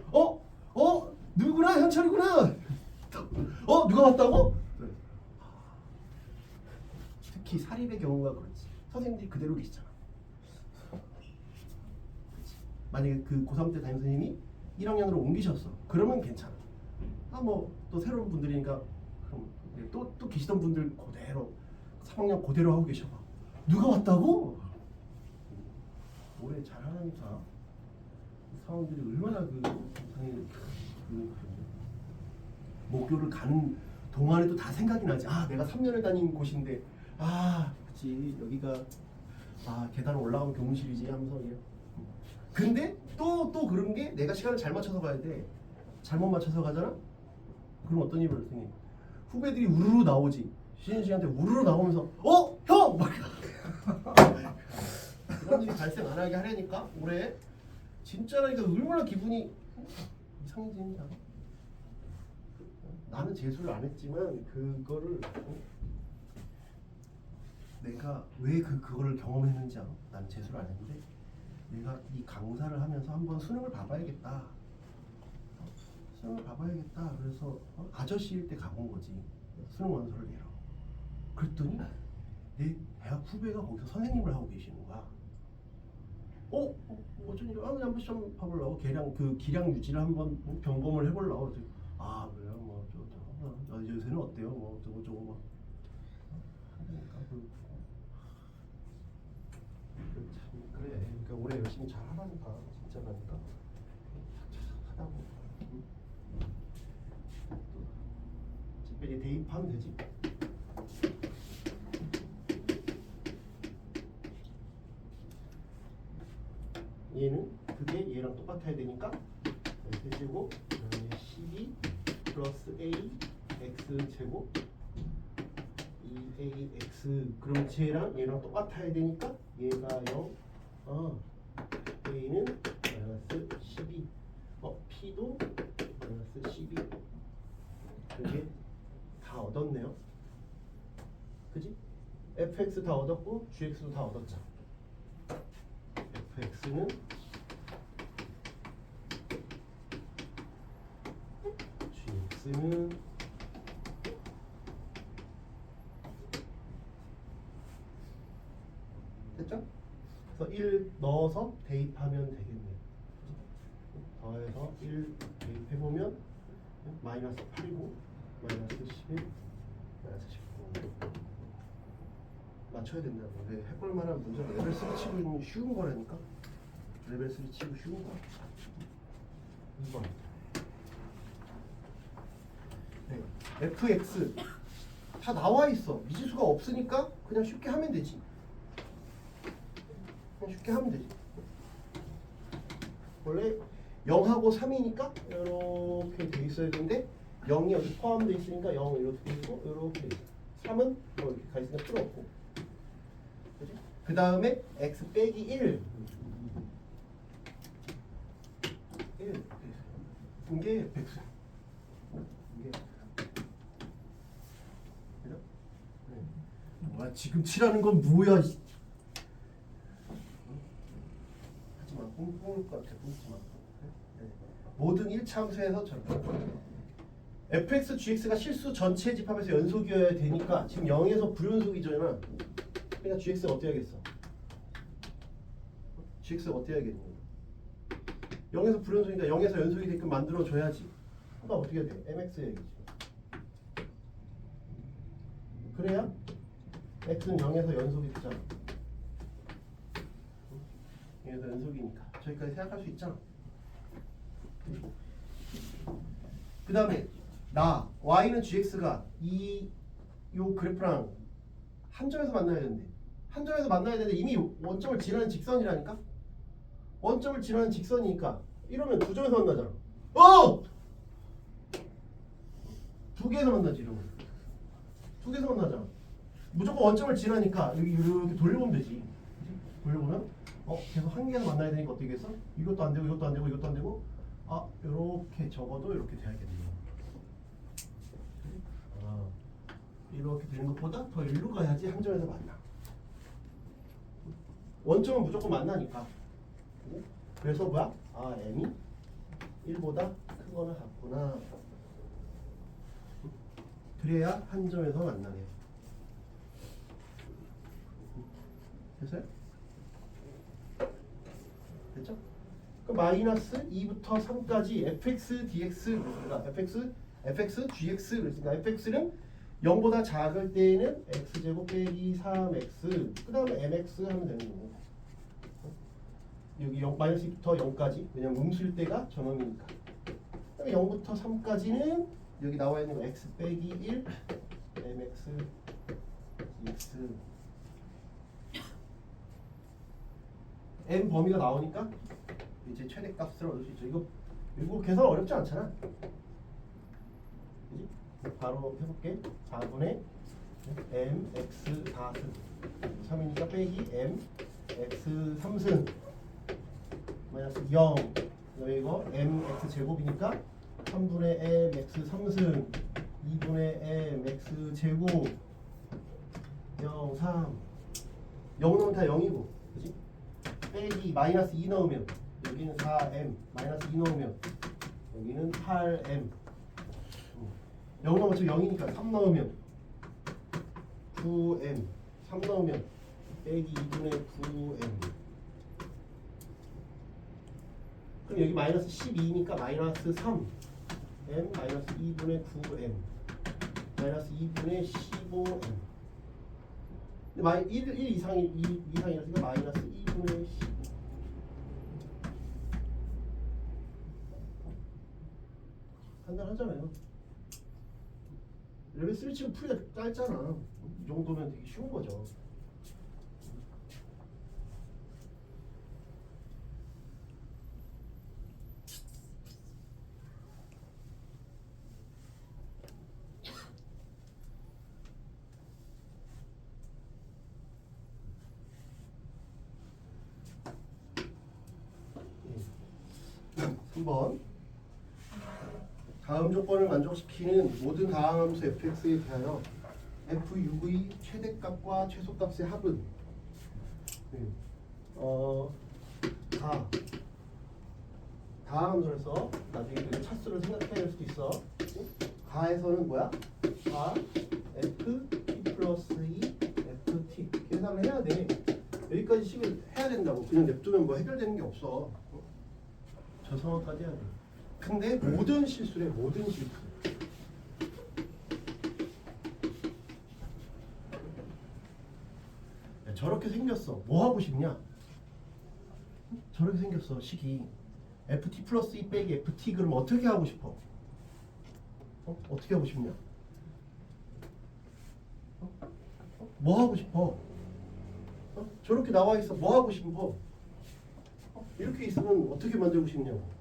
누구구나 현철이구나. 누가 왔다고? 네. 특히 사립의 경우가 그렇지. 선생님들이 그대로 계시잖아. 만약에 그 고3 때 담임 선생님이 1학년으로 옮기셨어. 그러면 괜찮아. 아 뭐 또 새로운 분들이니까 그럼 또 계시던 분들 그대로 3학년 그대로 하고 계셔봐. 누가 왔다고? 올해 잘하니까 사람들이 얼마나 그 선생님 목교를 가는 동안에도 다 생각이 나지. 아 내가 3년을 다닌 곳인데 아 그치 여기가 아 계단 올라가면 교무실이지 하면서 그냥. 근데 또 그런 게 내가 시간을 잘 맞춰서 가야 돼. 잘못 맞춰서 가잖아? 그럼 어떤 일이 발생해? 후배들이 우르르 나오지. 쉬는 시간대 우르르 나오면서 어? 형! 막 그런 일이 발생 안 하게 하려니까 올해 진짜라니까 얼마나 기분이 이상해집니다. 나는 재수를 안 했지만 그거를 내가 왜 그거를 경험했는지 알아? 나는 재수를 안 했는데 내가 이 강사를 하면서 한번 수능을 봐봐야겠다. 수능을 봐봐야겠다. 그래서 아저씨일 때 가본 거지. 수능 원서를 내러. 그랬더니 내 대학 후배가 거기서 선생님을 하고 계시는 거야. 어쩐 일이야? 그냥 한번 시험 봐보려고 그 기량 유지를 한번 점검을 해보려고. 그래서 아 그래요? 뭐 요새는 어때요? 뭐 저거 막 하니까 참 그래. 그러니까 올해 열심히 잘 하라니까 진짜라니까. 하다고. 이제 대입하면 되지. 얘는 그게 얘랑 똑같아야 되니까 세제곱 그다음에 12 플러스 a x 제곱 2ax 그럼 쟤랑 얘랑 똑같아야 되니까 얘가 0 a는 마이너스 12 p도 마이너스 12 그게 다 얻었네요. 그지? fx 다 얻었고 gx도 다 얻었죠. fx는 gx는 됐죠? 그래서 1 넣어서 대입하면 되겠네요. 더해서 1 대입해보면 마이너스 8이고 마이너스 11 마이너스 19 맞춰야 된다고. 왜 해볼 만한 문제가 레벨 3 치고 있는 쉬운 거라니까. 레벨 3 치고 쉬운 거. 2번. 네. fx 다 나와 있어. 미지수가 없으니까 그냥 쉽게 하면 되지. 그냥 쉽게 하면 되지. 원래 0하고 3이니까 이렇게 돼 있어야 되는데 0이 여기 포함되어 있으니까 0 이렇게 돼 있고 이렇게 3은 뭐 이렇게 가 있으니까 필요 없고. 그 다음에 x 빼기 1 이게 백수야. 이게 그죠? 뭐야 지금 칠하는 건 뭐야? 하지마. 뽕뽕일 것 같아. 뽕지마. 모든 1차함수에서 fx, gx가 실수 전체 집합에서 연속이어야 되니까 지금 0에서 불연속이잖아. 그러니까 gx가 어떻게 하겠어? gx가 어떻게 하겠니? 0에서 불연속이니까 0에서 연속이 되게끔 만들어줘야지. 그러니까 어떻게 해야 돼? mx 얘기지. 그래야 x는 0에서 연속이 되잖아. 0에서 연속이니까 저기까지 생각할 수 있잖아. 그 다음에 나 y는 gx가 요 그래프랑 한 점에서 만나야 되는데 한 점에서 만나야 되는데 이미 원점을 지나는 직선이라니까. 원점을 지나는 직선이니까 이러면 두 점에서 만나잖아. 두 개에서 만나지. 이러면 두 개에서 만나잖아. 무조건 원점을 지나니까 여기 이렇게 돌려보면 되지. 돌려보면 계속 한 개에서 만나야 되니까 어떻게 했어? 이것도 안 되고 이것도 안 되고 이것도 안 되고 이렇게 적어도 이렇게 돼야겠네요. 이렇게 되는 것보다 더 일로 가야지 한 점에서 만나. 원점은 무조건 만나니까. 그래서 뭐야? m이 1보다 크거나 같구나. 그래야 한 점에서 만나네. 됐어요? 됐죠? 그 마이너스 2부터 3까지 fx, dx 그러니까 fx, gx 그랬으니까 fx는 0보다 작을 때에는 x제곱 빼기 3x 그 다음에 mx 하면 되는 거고 여기 0, 마이너스 2부터 0까지 왜냐면 음수일 때가 전원이니까 그다음에 0부터 3까지는 여기 나와 있는 거 x 빼기 1 mx dx m 범위가 나오니까 이제 최대값을 얻을 수 있죠. 이거 계산 어렵지 않잖아. 그지? 바로 해볼게. 4분의 m x 4승 3이니까 빼기 m x 3승 마이너스 0 그다음에 이거 m x 제곱이니까 3분의 m x 3승 2분의 m x 제곱 0 3 0 넣으면 다 0이고 그지? 빼기 마이너스 2 넣으면 여기는 4m 마이너스 2 넣으면 여기는 8m 0 넣으면 저 0이니까 3 넣으면 9m 3 넣으면 빼기 2분의 9m 그럼 여기 마이너스 12니까 마이너스 3m 마이너스 2분의 9m 마이너스 2분의 15m 근데 1 이상이라서 마이너스 2분의 15 간단하잖아요. 레벨 3 치고 풀이가 짧잖아. 이 정도면 되게 쉬운 거죠. 네. 3번 다음 조건을 만족시키는 모든 다항함수 fx에 대하여 fuv의 최대값과 최소값의 합은 다항함수에서 나중에 그 차수를 생각해야 될 수도 있어. 가에서는 뭐야? 가 f t 플러스 2 ft 계산을 해야 돼. 여기까지 식을 해야 된다고. 그냥 냅두면 뭐 해결되는 게 없어. 저 상황까지 해야 돼. 근데 모든 실수래. 모든 실수. 야, 저렇게 생겼어. 뭐 하고 싶냐? 저렇게 생겼어. 식이 ft 플러스 2 빼기 ft 그러면 어떻게 하고 싶어? 어떻게 하고 싶냐? 뭐 하고 싶어? 저렇게 나와 있어. 뭐 하고 싶어? 이렇게 있으면 어떻게 만들고 싶냐고.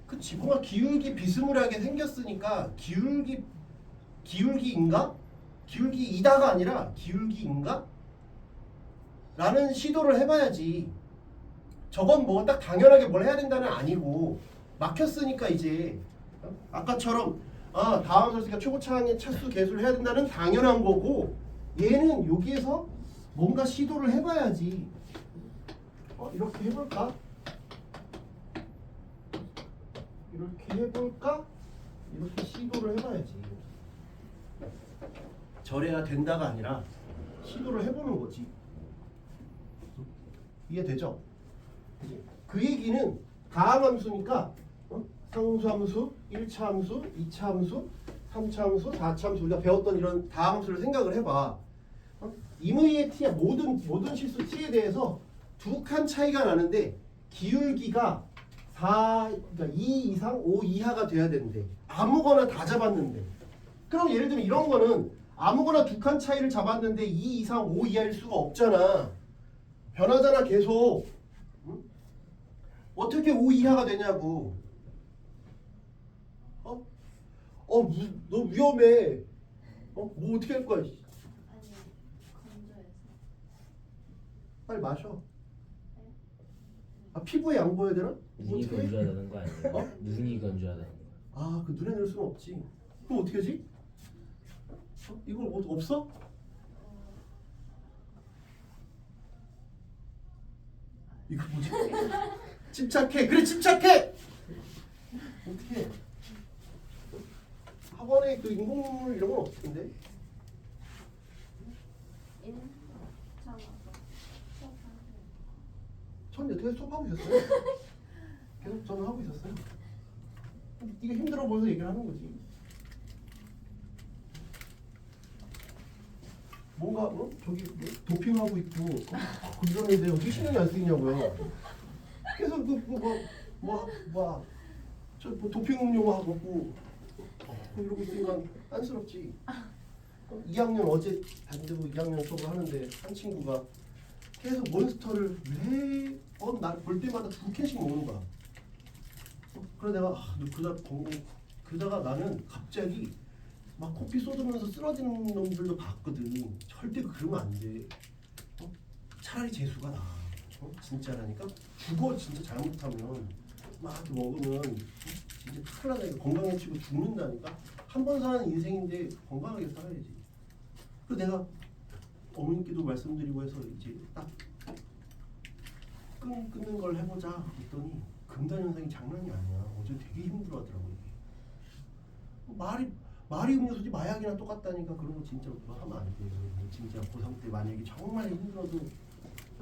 그치, 뭔가 기울기 비스무리하게 생겼으니까 기울기인가? 기울기이다가 아니라 기울기인가? 라는 시도를 해봐야지. 저건 뭐 딱 당연하게 뭘 해야 된다는 아니고 막혔으니까 이제 아까처럼 다항함수가 최고차항의 차수 계수를 해야 된다는 당연한 거고 얘는 여기에서 뭔가 시도를 해봐야지. 이렇게 해볼까? 이렇게 해볼까? 이렇게 시도를 해봐야지. 저래야 된다가 아니라 시도를 해보는 거지. 이해되죠? 그 얘기는 다항함수니까 상수함수, 1차 함수, 2차 함수, 3차 함수, 4차 함수 우리가 배웠던 이런 다항함수를 생각을 해봐. 임의의 t야 모든 실수 t에 대해서 두 칸 차이가 나는데 기울기가 2 이상 5 이하가 돼야 되는데 아무거나 다 잡았는데 그럼 예를 들면 이런 거는 아무거나 두 칸 차이를 잡았는데 2 이상 5 이하일 수가 없잖아. 변하잖아 계속. 응? 어떻게 5 이하가 되냐고. 너 위험해. 뭐 어떻게 할 거야? 아니, 건조해서. 빨리 마셔. 피부에 양보해야 되나? 눈이 어떻게 해? 건조하다는 거 아니에요? 눈이 건조하다는 거. 그 눈에 넣을 수는 없지. 그럼 어떻게 하지? 이걸 없어? 이거 뭐지? 침착해. 그래 침착해. 어떻게 해? 학원에 그 인공눈물 이런 건 없을 텐데. 인 참아서. 계속 수업하고 있었어요. 계속 저는 하고 있었어요. 네가 힘들어 보여서 얘기를 하는 거지. 뭔가 저기 뭐 도핑하고 있고 그런 애들 어떻게 신경이 안 쓰이냐고요. 계속 저 도핑 음료 하고 먹고 이러고 있으니까 안쓰럽지. 2학년 어제 반대로 2학년 수업을 하는데 한 친구가 계속 몬스터를 매번 날 볼 때마다 2캔씩 먹는 거야. 그래서 내가 그러다가 나는 갑자기 막 코피 쏟으면서 쓰러지는 놈들도 봤거든. 절대 그러면 안 돼. 차라리 재수가 나. 진짜라니까. 죽어 진짜 잘못하면 막 이렇게 먹으면 진짜 큰일 나니까 건강해지고 죽는다니까. 한 번 사는 인생인데 건강하게 살아야지. 그래서 내가 어머님께도 말씀드리고 해서 이제 딱 끊는 걸 해보자 했더니 금단 현상이 장난이 아니야. 어제 되게 힘들어하더라고 이게. 말이 음료수지 마약이나 똑같다니까. 그런 거 진짜 뭐 하면 안 돼. 진짜 고3 때 만약에 정말 힘들어도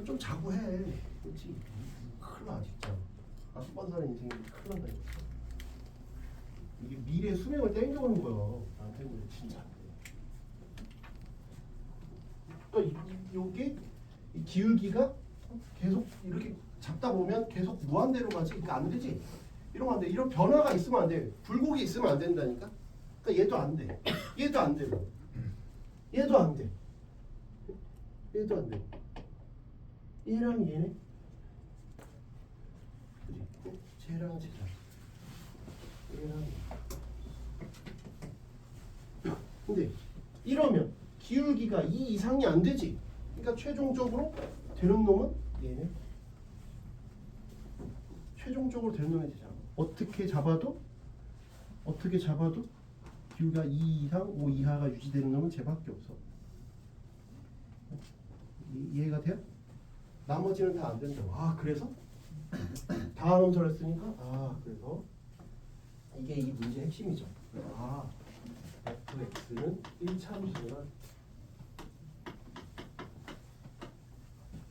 좀 자고 해. 그렇지? 큰일 나 진짜. 한 번 사는 인생이 큰일 난다니까. 이게 미래 수명을 땡겨오는 거야. 나한테 진짜 안 돼. 그러니까 이게 기울기가 계속 이렇게 잡다 보면 계속 무한대로 가지. 그러니까 안 되지. 이러면 안 돼. 이런 변화가 있으면 안 돼. 굴곡이 있으면 안 된다니까. 그러니까 얘도 안 돼. 얘도 안 되고. 얘도 안 돼. 얘도 안 돼. 얘랑 얘네. 그지? 쟤랑 쟤랑. 얘랑 얘. 근데 이러면 기울기가 2 이상이 안 되지. 그러니까 최종적으로 되는 놈은 얘네. 최종적으로 되는 놈이 되잖아. 어떻게 잡아도 기울기가 2 이상, 5 이하가 유지되는 놈은 쟤밖에 없어. 이해가 돼요? 나머지는 다 안 된다고. 그래서 다음 음절을 쓰니까 그래서 이게 이 문제의 핵심이죠. fx는 1참수구나.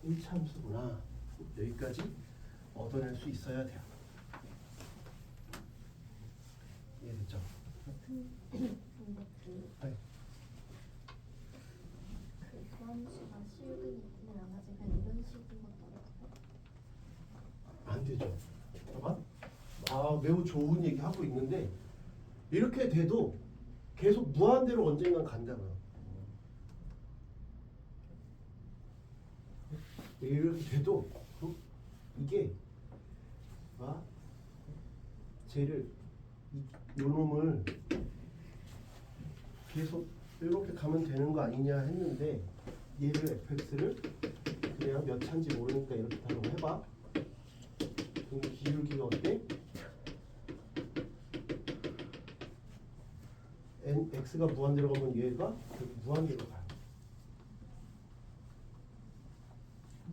1참수구나. 여기까지 얻어낼 수 있어야 돼요. 이해됐죠? 네. 수험시가 실근이 있는 안 하지 그냥 이런 식인 것도 안 되죠. 봐봐. 매우 좋은 얘기 하고 있는데 이렇게 돼도 계속 무한대로 언젠간 간다고요. 이렇게 돼도 이게 쟤를 요 놈을 계속 이렇게 가면 되는 거 아니냐 했는데 얘를 fx를 그냥 몇 차인지 모르니까 이렇게 다시 해봐. 그럼 기울기가 어때? x가 무한대로 가면 얘가 무한대로 가요.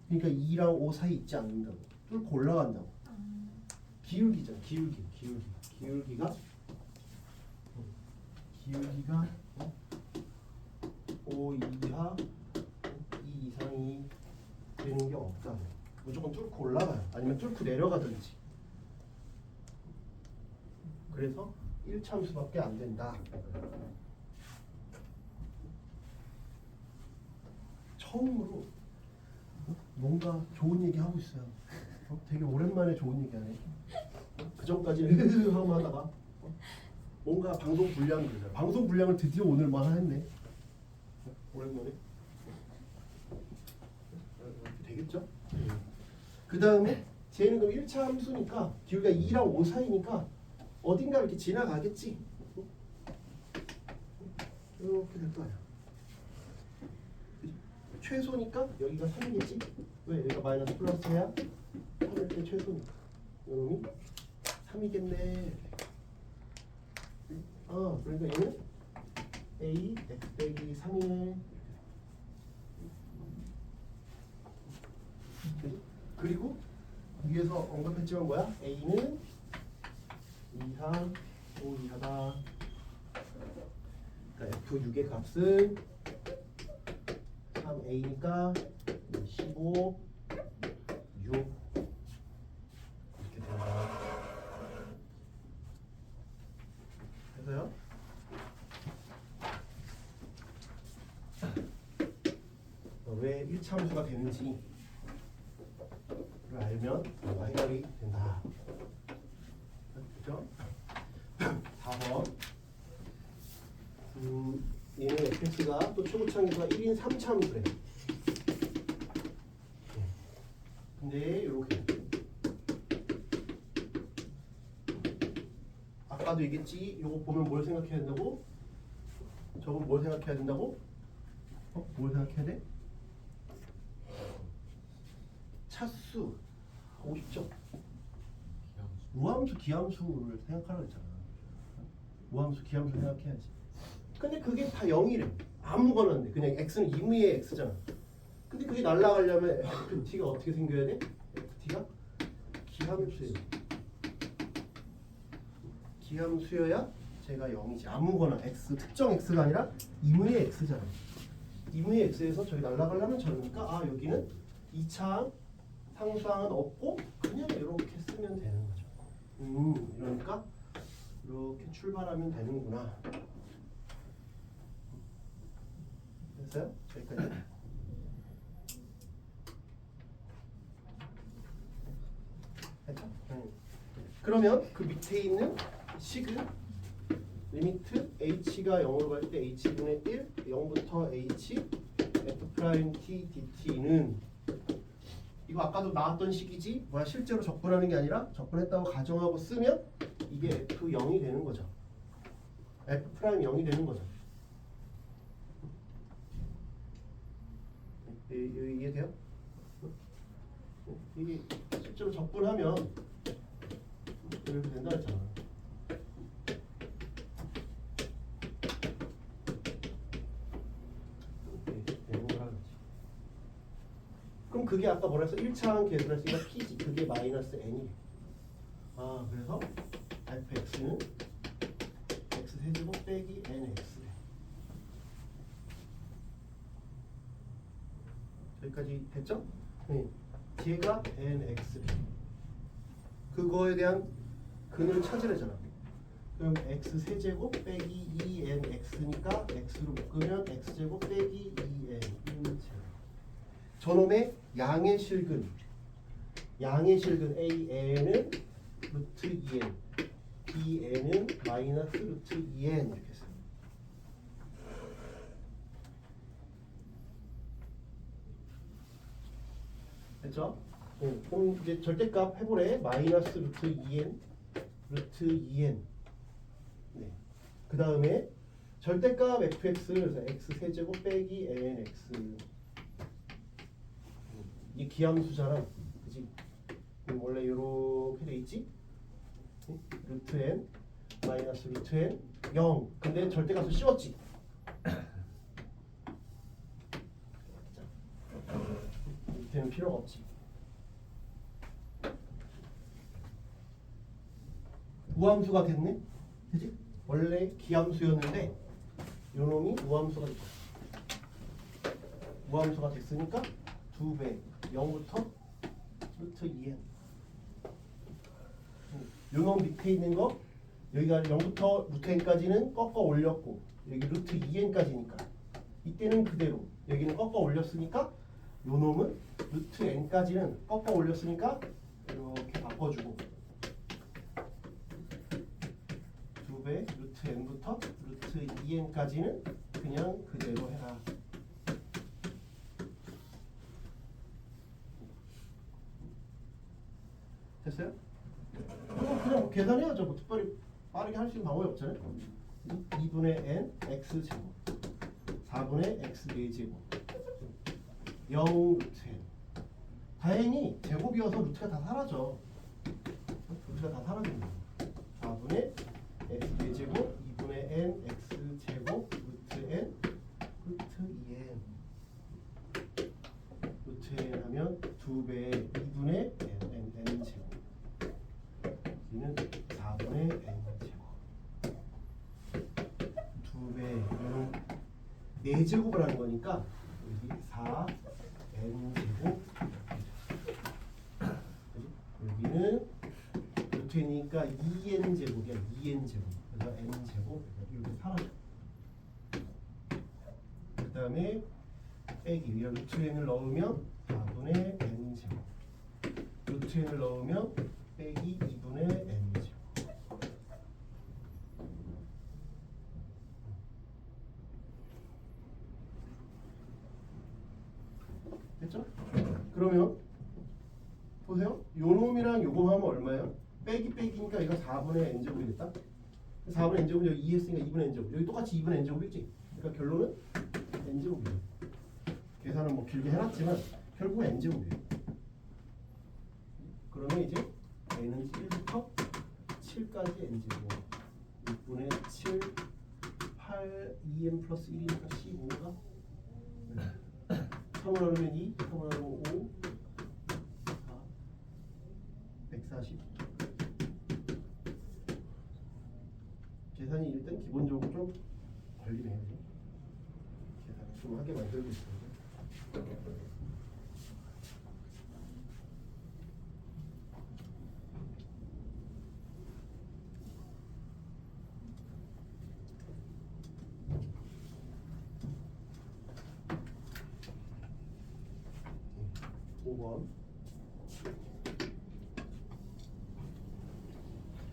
그러니까 2랑 5 사이 있지 않는다고. 뚫고 올라간다고. 기울기잖아. 기울기가 5 이하 2 이상이 되는 게 없다. 무조건 뚫고 올라가요. 아니면 뚫고 내려가든지. 그래서 1참수밖에 안 된다. 처음으로 뭔가 좋은 얘기 하고 있어요. 되게 오랜만에 좋은 얘기 하네. 그 전까지는 하고 하다가 뭔가 방송 분량 그러잖아. 방송 분량을 드디어 오늘 말했네. 오랜만에. 되겠죠? 그 다음에 쟤는 그럼 1차 함수니까 기울기가 2랑 5 사이니까 어딘가 이렇게 지나가겠지. 이렇게 될 거야. 최소니까 여기가 3이겠지? 왜? 여기가 마이너스 플러스야? 3일 때 최소니까 이놈이 3이겠네. 그러니까 얘는 a x 빼기 3이네. 그리고 위에서 언급했지만 뭐야? a는 2 이상 5 이하다. 그러니까 f6의 값은 3a니까 15, 6 왜 1차 함수가 되는지를 알면 해결이 된다. 그죠? 4번. 얘는 fx가 또 초고차항에서 1인 3차 함수래. 근데 이렇게 아까도 얘기했지. 이거 보면 뭘 생각해야 된다고? 저거 뭘 생각해야 된다고? 뭘 생각해야 돼? 차수. 하고 싶죠? 우함수, 기함수를 생각하라고 했잖아. 우함수, 기함수 생각해야지. 근데 그게 다 0이래. 아무거나 안 돼. 그냥 x는 임의의 x잖아. 근데 그게 날아가려면 ft가 어떻게 생겨야 돼? ft가 기함수예요. 기함수여야 제가 0이지. 아무거나 x, 특정 x가 아니라 임의의 x잖아. 임의의 x에서 저기 날아가려면 저러니까 아 여기는 2차항 상수항은 없고 그냥 이렇게 쓰면 되는 거죠. 이러니까 이렇게 출발하면 되는구나. 됐어요? 여기까지. 됐죠? 그러면 그 밑에 있는 식은 리미트 h가 0으로 갈 때 h분의 1, 0부터 h, f't dt는 이거 아까도 나왔던 식이지 뭐야 실제로 적분하는 게 아니라 적분했다고 가정하고 쓰면 이게 f0이 되는 거죠. f'0이 되는 거죠. 이해돼요? 이게 실제로 적분하면 이렇게 된다 했잖아. 이렇게 되는 거라 그러지. 그럼 그게 아까 뭐라 했어? 1차항 계산했으니까 p지. 그게 마이너스 n이래. 아 그래서 fx는 x 세제곱 빼기 nx래. 여기까지 됐죠? 네. 뒤에가 nx래. 그거에 대한 근을 찾으래잖아. 그럼 x 세제곱 빼기 2nx니까 x로 묶으면 x제곱 빼기 2n. 저놈의 양의 실근 an은 루트 2n, bn은 마이너스 루트 2n 이렇게 써요. 됐죠? 그럼 이제 절대값 해보래. 마이너스 루트 2n, 루트 2n. 네. 그 다음에 절대값 fx를 그래서 x 세제곱 빼기 nx. 이 기함수잖아, 그지? 원래 이렇게 돼 있지? 루트 n 마이너스 루트 n 0. 근데 절대값을 씌웠지. 밑에는 필요가 없지. 우함수가 됐네, 그지? 원래 기함수였는데 요놈이 우함수가 됐다. 우함수가 됐으니까 2배 0부터 루트 2n. 요놈 밑에 있는 거 여기가 0부터 루트 n까지는 꺾어 올렸고 여기 루트 2n까지니까 이때는 그대로 여기는 꺾어 올렸으니까 요놈은 루트 n까지는 꺾어 올렸으니까 이렇게 바꿔주고 2배 루트 n부터 루트 2n까지는 그냥 그대로 해라. 됐어요? 그냥 계산해야죠. 뭐 특별히 빠르게 할 수 있는 방법이 없잖아요. 2분의 n x제곱 4분의 x 4제곱 0 루트 n. 다행히 제곱이어서 루트가 다 사라져. 루트가 다 사라집니다. 4분의 x 4제곱 2분의 n x제곱 루트 n 루트 2n. 루트 n 하면 2배 2분의 n 제곱. 여기는 4분의 n 제곱. 2배 4제곱을 하는 거니까 여기 4n 제곱. 여기는 루트니까 2n 제곱이야. 2n 제곱. 그래서 n 제곱 이렇게 사라져. 그 다음에 빼기 위에 루트 n을 넣으면 4분의 n 제곱. 루트 n을 넣으면 빼기 2분의 n 제곱. 됐죠? 그러면 보세요. 요 놈이랑 요거 하면 얼마예요? 빼기 빼기니까 이거 4분의 n제곱이 됐다. 4분의 n제곱 여기 2 했으니까 2분의 n제곱. 여기 똑같이 2분의 n제곱이지. 그러니까 결론은 n제곱이에요. 계산은 뭐 길게 해놨지만 결국 n제곱이에요. 그러면 이제 n은 1부터 7까지 n제곱. 6분의 7, 8, 2n 플러스 1이니까 15가 3을 하면 2, 3을 하면 5, 4, 140. 계산이 일단 기본적으로 좀 걸리네요. 계산을 좀 하게 만들고 있습니다.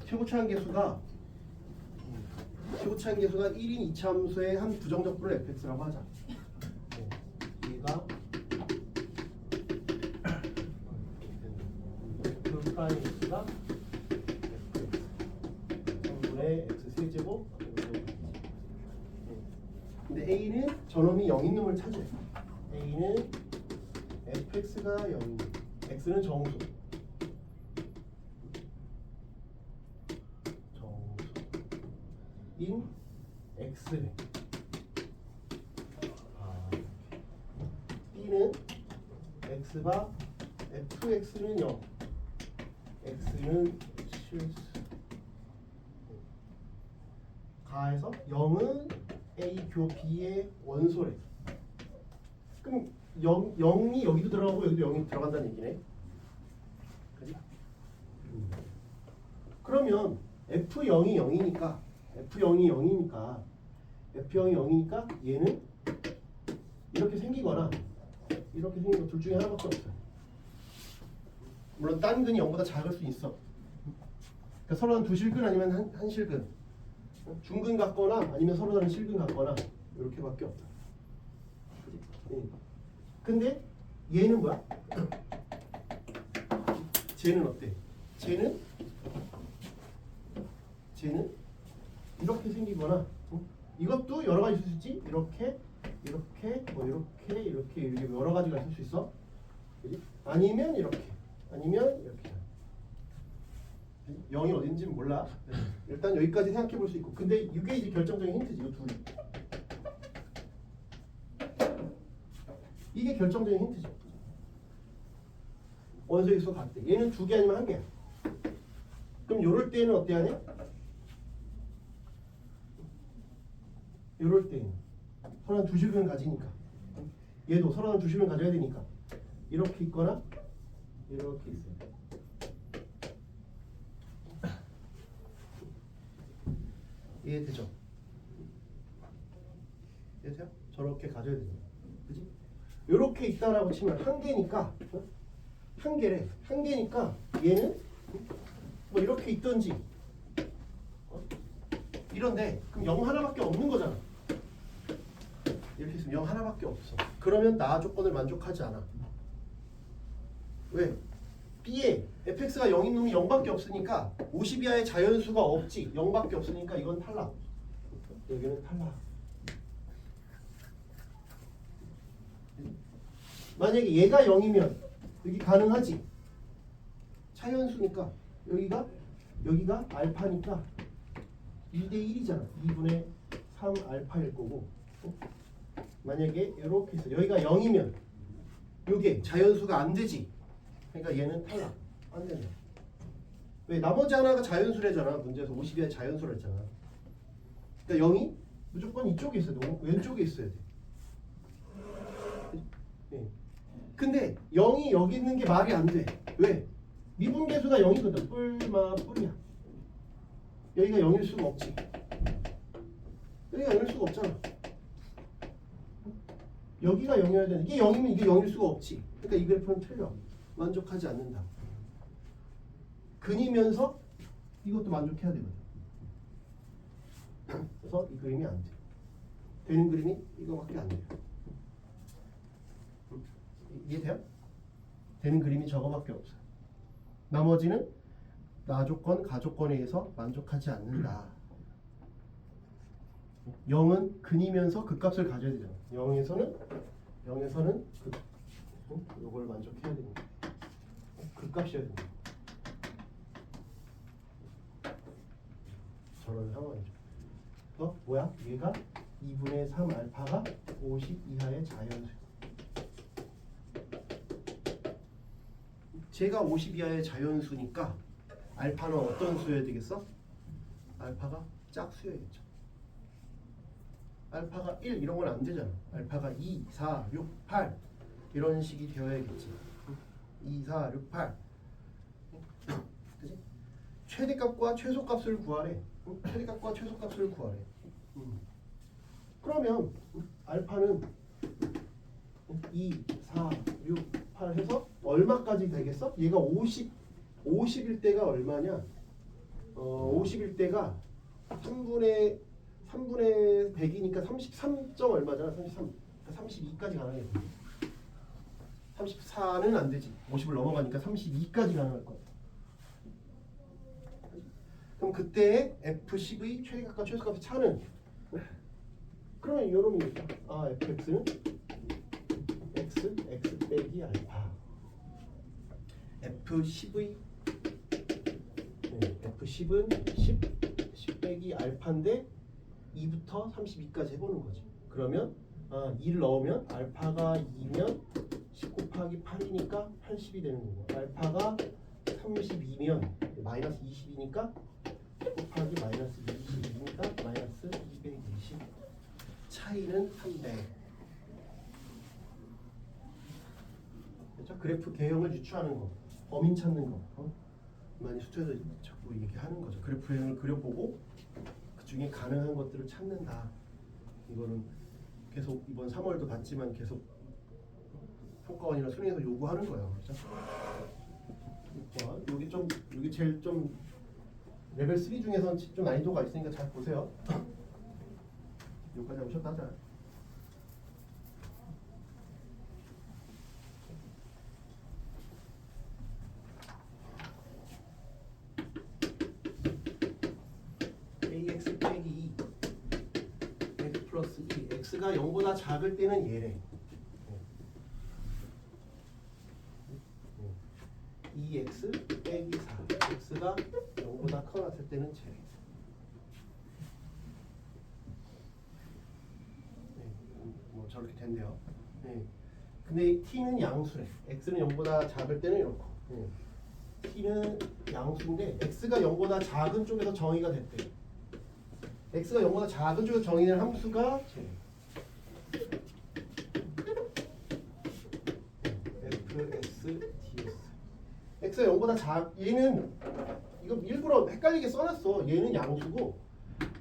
최고차항 계수가 1인 이차함수의 한 부정적 분을 fx라고 하자. 얘가 그 프라임 x가 fx 3분의 x 세제곱. 근데 a는 저놈이 0인 놈을 찾아요. a는 fx가 0, x는 정수. 인 x네. b는 x바 fx는 0, x는 실수. 가해서 0은 a 교 b의 원소래. 그럼 0이 여기도 들어가고 여기도 0이 들어간다는 얘기네. 그지? 그러면 f0이 0이니까 F0이 0이니까 얘는 이렇게 생기거나 이렇게 생긴 거 둘 중에 하나밖에 없어요. 물론 딴 근이 0보다 작을 수 있어. 그러니까 서로 다른 두 실근 아니면 한 실근, 중근 같거나 아니면 서로 다른 실근 같거나 이렇게밖에 없다. 그치? 근데 얘는 뭐야? 쟤는 어때? 쟤는 이렇게 생기거나, 이것도 여러 가지 있을 수 있지. 이렇게 여러 가지가 있을 수 있어. 그치? 아니면 이렇게, 아니면 이렇게. 0이 어딘지는 몰라. 일단 여기까지 생각해 볼 수 있고. 근데 이게 이제 결정적인 힌트지. 이 둘이. 이게 결정적인 힌트죠. 원소의 수 같대. 얘는 2개 아니면 1개야. 그럼 요럴 때는 어때 하냐? 요럴 때는 서로 한 두 실근을 가지니까, 얘도 서로 한 두 실근을 가져야 되니까 이렇게 있거나 이렇게 있어요. 이해되죠? 이해돼요? 저렇게 가져야 되죠. 그지? 요렇게 있다라고 치면 1개니까, 한 개니까 얘는 뭐 이렇게 있던지 이런데, 그럼 0 하나밖에 없는 거잖아. 이렇게 있으면 0 하나밖에 없어. 그러면 나 조건을 만족하지 않아. 왜? B에 fx가 0인 놈이 0밖에 없으니까 50 이하의 자연수가 없지. 0밖에 없으니까 이건 탈락. 여기는 탈락. 만약에 얘가 0이면 여기 가능하지. 차연수니까 여기가 알파니까 2대 1이잖아. 2분의 3 알파일 거고. 만약에 이렇게 있어. 여기가 0이면 이게 자연수가 안 되지. 그러니까 얘는 탈락. 안 된다. 왜? 나머지 하나가 자연수래잖아. 문제에서 50이야 자연수라 했잖아. 그러니까 0이 무조건 이쪽에 있어야 돼. 왼쪽에 있어야 돼. 네. 근데 0이 여기 있는 게 말이 안 돼. 왜? 미분계수가 0이거든. 뿔이야. 여기가 0일 수가 없지. 여기가 0일 수가 없잖아. 여기가 0이어야 되는데 이게 0이면 이게 0일 수가 없지. 그러니까 이 그래프는 틀려. 만족하지 않는다. 근이면서 이것도 만족해야 되거든. 그래서 이 그림이 안 돼. 되는 그림이 이거밖에 안 돼요. 이해돼요? 되는 그림이 저거밖에 없어요. 나머지는 나조건, 가조건에 의해서 만족하지 않는다. 0은 근이면서 극값을 가져야 되잖아. 0에서는 요걸 만족해야 됩니다. 극값이어야 됩니다. 저런 상황이죠. 뭐야? 얘가 2분의 3 알파가 50 이하의 자연수. 제가 50 이하의 자연수니까 알파는 어떤 수여야 되겠어? 알파가 짝수여야겠죠. 알파가 1 이런 건 안 되잖아. 알파가 2, 4, 6, 8 이런 식이 되어야겠지. 2, 4, 6, 8. 그지? 최대값과 최소값을 구하래. 최대값과 최소값을 구하래. 그러면 알파는 2, 4, 6, 8 해서 얼마까지 되겠어? 얘가 50일 때가 얼마냐? 50일 때가 3분의 100이니까 33. 얼마잖아. 33. 그러니까 32까지 가능해. 34는 안 되지. 50을 넘어가니까 32까지 가능할 거야. 그럼 그때 F10의 최대값과 최소값의 차는 그러면 이놈이니까 fx는 x 빼기 알파. F10의 F10은 10 빼기 알파인데 2부터 32까지 해보는 거지. 그러면 2를 넣으면 알파가 2면 10 곱하기 8이니까 80이 되는 거고, 알파가 32면 마이너스 20이니까 10 곱하기 마이너스 22니까 마이너스 220. 차이는 300. 그렇죠? 그래프 개형을 유추하는 거, 범인 찾는 거. 많이 수트에서 자꾸 얘기하는 거죠. 그래프 개형을 그려보고 그 중에 가능한 것들을 찾는다. 이거는 계속 이번 3월도 봤지만 계속 평가원이나 수능에서 요구하는 거예요. 그렇죠? 여기 제일 좀 레벨 3 중에서는 좀 난이도가 있으니까 잘 보세요. 여기까지 오셨다 하자. ax 빼기 2 x 플러스 2 x가 0보다 작을 때는 얘래. 2x 빼기 4 x가 0보다 커졌을 때는 쟤래. 뭐 저렇게 된대요. 근데 t는 양수래. x는 0보다 작을 때는 이렇고, t는 양수인데 x가 0보다 작은 쪽에서 정의가 됐대. x가 0보다 작은 쪽에서 정의된 함수가 쟤. fs ds. x가 0보다 얘는 이거 일부러 헷갈리게 써놨어. 얘는 양수고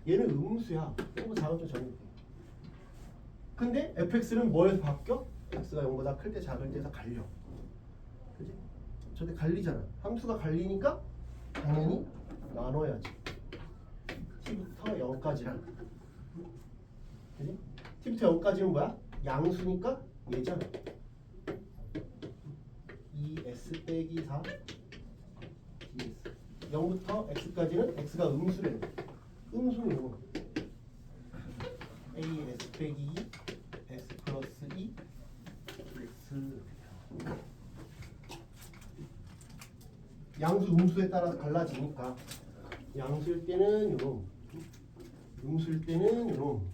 얘는 음수야. 0보다 작은 쪽 정의. 근데 fx는 뭐에서 바뀌어? x가 0보다 클 때 작을 때에서 갈려. 그지? 저때 갈리잖아. 함수가 갈리니까 당연히 나눠야지. t부터 0까지랑. 그지? t부터 0까지는 뭐야? 양수니까 얘잖아. 2s 빼기 4 ds. 0부터 x까지는 x가 음수래. 음수는 이거. as 빼기 2 x 플러스 2 x. 양수 음수에 따라서 갈라지니까 양수일 때는 요놈, 음수일 때는 요놈.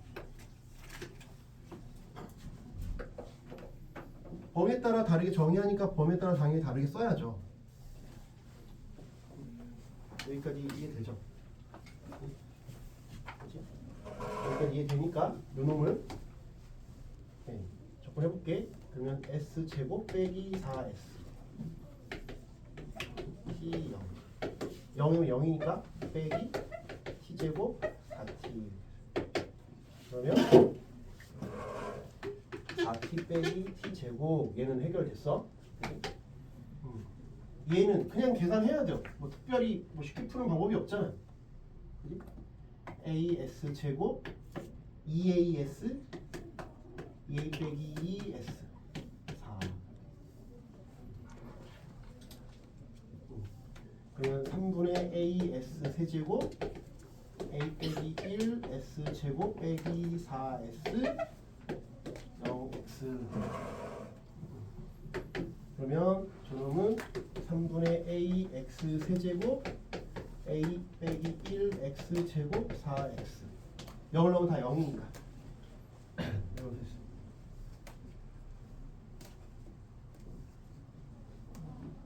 범위에 따라 다르게 정의하니까 범위에 따라 당연히 다르게 써야죠. 여기까지 이해되죠? 여기까지 이해되니까 요놈을 접근해볼게. 그러면 s제곱 빼기 4s t 0 0이면 0이니까 빼기 t제곱 4t. 그러면 4t 빼기 t 제곱 얘는 해결됐어. 얘는 그냥 계산해야 돼요. 뭐 특별히 뭐 쉽게 푸는 방법이 없잖아. 그지? as 제곱 2as 2a 빼기 2s 4. 그러면 3분의 as 세제곱 a 빼기 1s 제곱 빼기 4s 0x. 그러면 저놈은 3분의 ax 세제곱 a 빼기 1x 제곱 4x 0을 넣으면 다 0이니까 이렇게 됐어.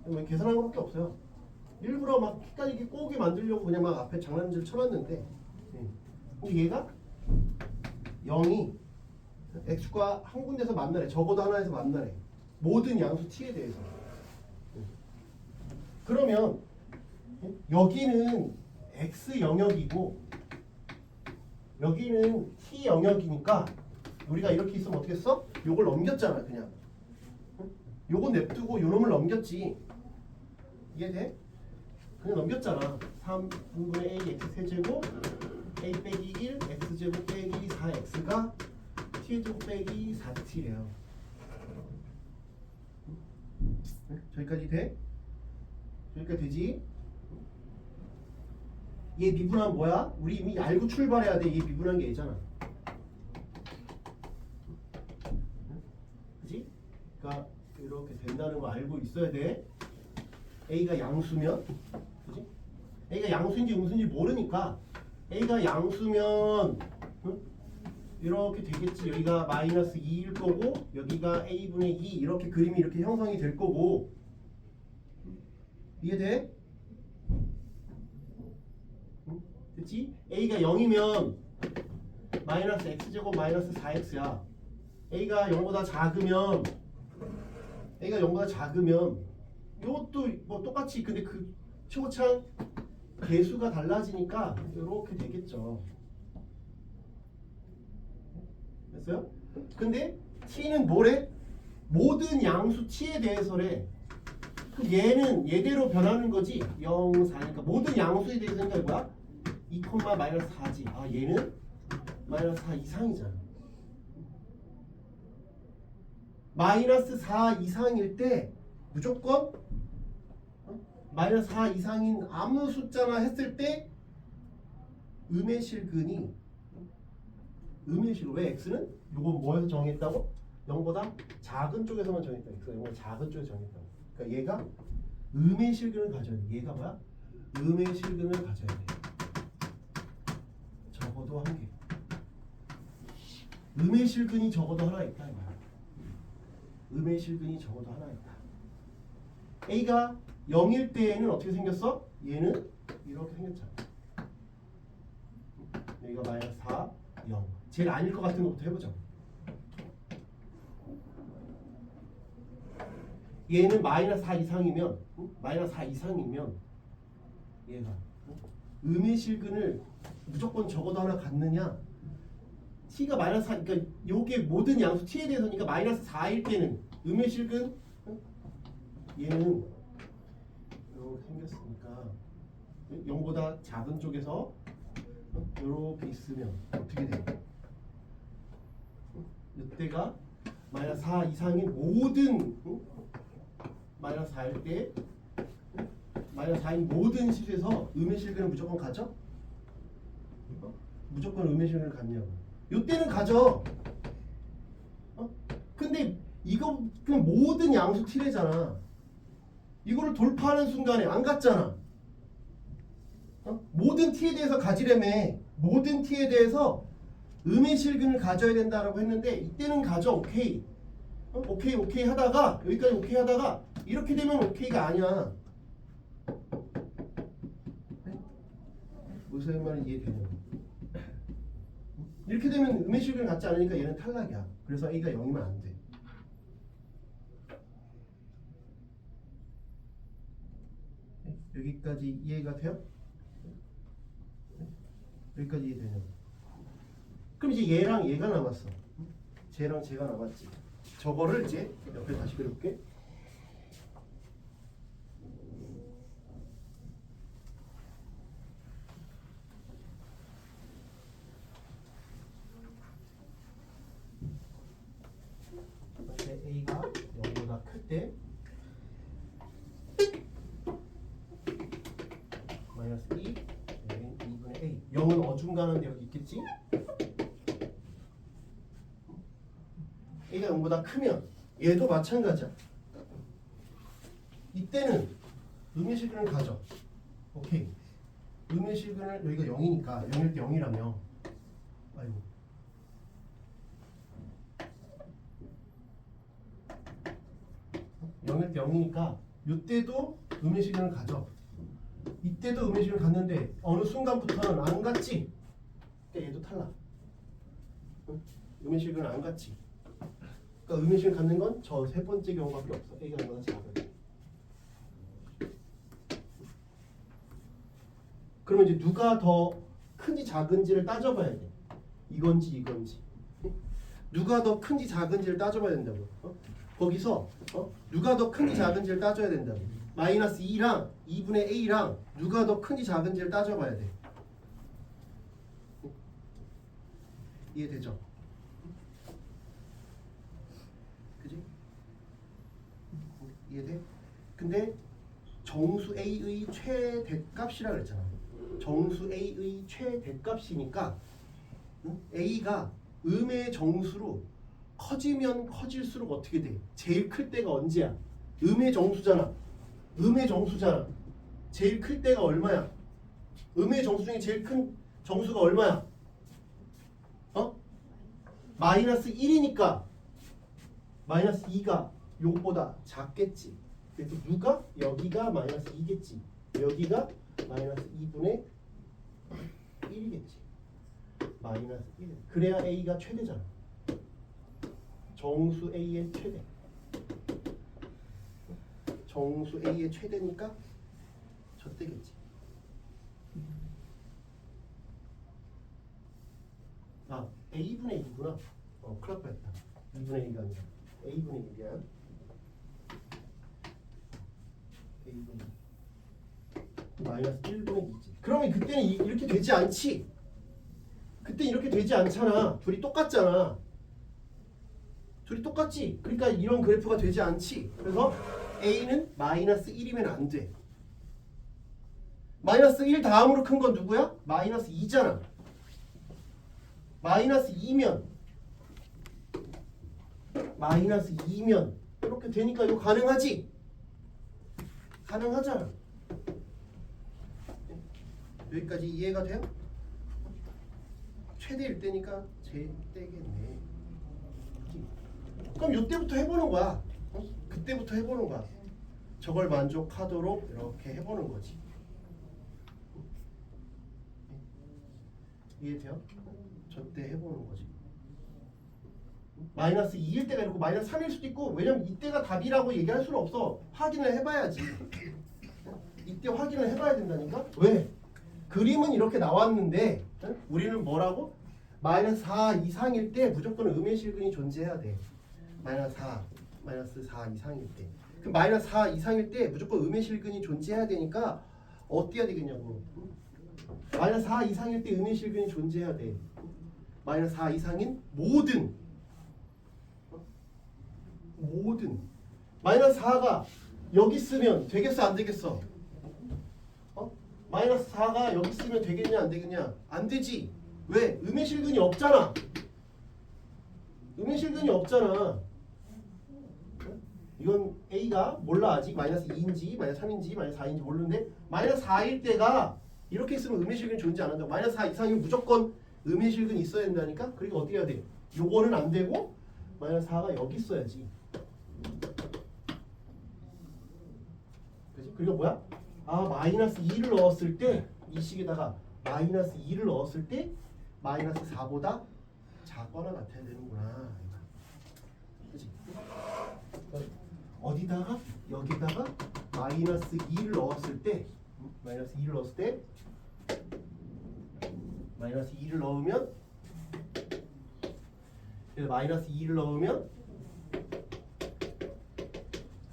뭐 계산한 것밖에 없어요. 일부러 막 헷갈리게 꼬게 만들려고 그냥 막 앞에 장난질 쳐놨는데 근데 얘가 0이 x과 한 군데서 만나래. 적어도 하나에서 만나래. 모든 양수 t에 대해서. 그러면 여기는 x 영역이고 여기는 t 영역이니까 우리가 이렇게 있으면 어떻게 써? 요걸 넘겼잖아 그냥. 요건 냅두고 요놈을 넘겼지. 이해돼? 그냥 넘겼잖아. 3분의 a x 세제곱 a 빼기 1 x제곱 빼기 4x가 t제곱 빼기 4t래요. 저기까지 돼? 저기까지 되지? 얘 미분하면 뭐야? 우리 이미 알고 출발해야 돼. 얘 미분한 게 얘잖아. 그지? 그러니까 이렇게 된다는 거 알고 있어야 돼. A가 양수면, 그지? A가 양수인지 음수인지 모르니까 A가 양수면 이렇게 되겠지. 여기가 마이너스 2일 거고 여기가 A분의 2 이렇게 그림이 이렇게 형성이 될 거고. 이해돼? 됐지? A가 0이면 마이너스 x제곱 마이너스 4x야. A가 0보다 작으면 이것도 뭐 똑같이 근데 그 초창 개수가 달라지니까 이렇게 되겠죠. 됐어요? 근데 t는 뭐래? 모든 양수 t에 대해서래. 그럼 얘는 얘대로 변하는 거지. 0, 4니까 모든 양수에 대해서니까 뭐야? 2, 마이너스 4지. 아 얘는 마이너스 4 이상이잖아. 마이너스 4 이상일 때 무조건 마이너스 4 이상인 아무 숫자나 했을 때 음의 실근이 왜 x는 요거 뭐에서 정했다고? 0보다 작은 쪽에서만 정했다. x가 0보다 작은 쪽에서 정했다고. 그러니까 얘가 음의 실근을 가져야 돼. 얘가 뭐야? 음의 실근을 가져야 돼. 적어도 한 개. 음의 실근이 적어도 하나 있다. 음의 실근이 적어도 하나 있다. A가 0일 때에는 어떻게 생겼어? 얘는 이렇게 생겼잖아. 여기가 마이너스 4, 0. 제일 아닐 것 같은 것부터 해보자. 얘는 마이너스 4 이상이면 얘가 음의 실근을 무조건 적어도 하나 갖느냐? t가 마이너스 4, 그러니까 요게 모든 양수 t에 대해서니까 마이너스 4일 때는 음의 실근 얘는 이렇게 생겼으니까 0보다 작은 쪽에서 이렇게 있으면 어떻게 돼? 이때가 마이너스 4 이상인 모든 마이너스 4일 때 마이너스 4인 모든 실에서 음의 실근을 무조건 가져? 무조건 음의 실근을 갖냐고. 요때는 가져. 근데 이거 그냥 모든 양수 t래잖아. 이거를 돌파하는 순간에 안 갔잖아. 모든 t에 대해서 가지려며. 모든 t에 대해서 음의 실근을 가져야 된다라고 했는데 이때는 가져. 오케이. 오케이 하다가 여기까지 오케이 하다가 이렇게 되면 오케이가 아니야. 무슨 말인지 이해되냐고. 이렇게 되면 음의 실근을 갖지 않으니까 얘는 탈락이야. 그래서 A가 0이면 안 돼. 여기까지 이해가 돼요? 여기까지 이해되냐고. 그럼 이제 얘랑 얘가 남았어. 쟤랑 쟤가 남았지. 저거를 이제 옆에 다시 그려볼게. A가 0보다 클 때 마이너스 2 여기는 2분의 A 0은 어중간한데 여기 있겠지? A가 0보다 크면 얘도 마찬가지야. 이때는 음의 실근을 가져. 오케이. 음의 실근을 여기가 0이니까 0일 때 0이라며. 아이고. 영일 때 0이니까 이때도 음의 실근을 가져. 이때도 음의 실근을 갔는데 어느 순간부터는 안 갔지. 그러니까 얘도 탈락. 응? 음의 실근을 안 갔지. 그러니까 음의 실근 갖는 건 저 세 번째 경우밖에 없어. A가 0보다 작아요. 그러면 이제 누가 더 큰지 작은지를 따져봐야 돼. 이건지 이건지. 누가 더 큰지 작은지를 따져봐야 된다고. 거기서 누가 더 큰지 작은지를 따져야 된다고. 마이너스 2랑 2분의 A랑 누가 더 큰지 작은지를 따져봐야 돼. 이해되죠? 그지? 이해돼? 근데 정수 A의 최대값이라 그랬잖아. 정수 A의 최대값이니까 A가 음의 정수로 커지면 커질수록 어떻게 돼? 제일 클 때가 언제야? 음의 정수잖아. 음의 정수잖아. 제일 클 때가 얼마야? 음의 정수 중에 제일 큰 정수가 얼마야? 마이너스 1이니까 마이너스 2가 요거보다 작겠지. 그래서 누가? 여기가 마이너스 2겠지. 여기가 마이너스 2분의 1이겠지. 마이너스 1. 그래야 A가 최대잖아. 정수 A의 최대. 정수 A의 최대니까 저때겠지. 아, A분의 1이구나. 큰일 날 뻔했다. 2분의 1이 아니라 A분의 1이야. A분의 1. 마이너스 1분의 2지. 그러면 그때는 이렇게 되지 않지? 그때 이렇게 되지 않잖아. 둘이 똑같잖아. 둘이 똑같지? 그러니까 이런 그래프가 되지 않지? 그래서 A는 마이너스 1이면 안 돼. 마이너스 1 다음으로 큰 건 누구야? 마이너스 2잖아. 마이너스 2면 이렇게 되니까 이거 가능하지? 가능하잖아. 여기까지 이해가 돼요? 최대일 때니까 제일 때겠네. 그럼 이때부터 해보는 거야. 그때부터 해보는 거야. 저걸 만족하도록 이렇게 해보는 거지. 이해돼요? 저때 해보는 거지. 마이너스 2일 때가 있고 마이너스 3일 수도 있고. 왜냐면 이때가 답이라고 얘기할 수는 없어. 확인을 해봐야지. 이때 확인을 해봐야 된다니까. 왜? 그림은 이렇게 나왔는데 우리는 뭐라고? 마이너스 4 이상일 때 무조건 음의 실근이 존재해야 돼. 마이너스 4 이상일 때. 그 마이너스 4 이상일 때 무조건 음의 실근이 존재해야 되니까 어떻게 해야 되겠냐고. 마이너스 4 이상일 때 음의 실근이 존재해야 돼. 마이너스 4 이상인 모든 마이너스 4가 여기 쓰면 되겠어 안 되겠어? 마이너스 4가 여기 쓰면 되겠냐 안 되겠냐? 안 되지. 왜? 음의 실근이 없잖아. 음의 실근이 없잖아. 이건 A가 몰라 아직. 마이너스 2인지 마이너스 3인지 마이너스 4인지 모르는데 마이너스 4일 때가 이렇게 있으면 음의 실근이 존재 안 한다고. 마이너스 4 이상이면 무조건 음의 실근이 있어야 된다니까. 그러니까 어떻게 해야 돼? 요거는 안 되고 마이너스 4가 여기 있어야지. 그치? 그리고 뭐야? 마이너스 2를 넣었을 때 이 식에다가 마이너스 2를 넣었을 때 마이너스 4보다 작거나 같아야 되는구나. 그치? 어디다가? 여기다가 마이너스 2를 넣었을 때 마이너스 2를 넣으면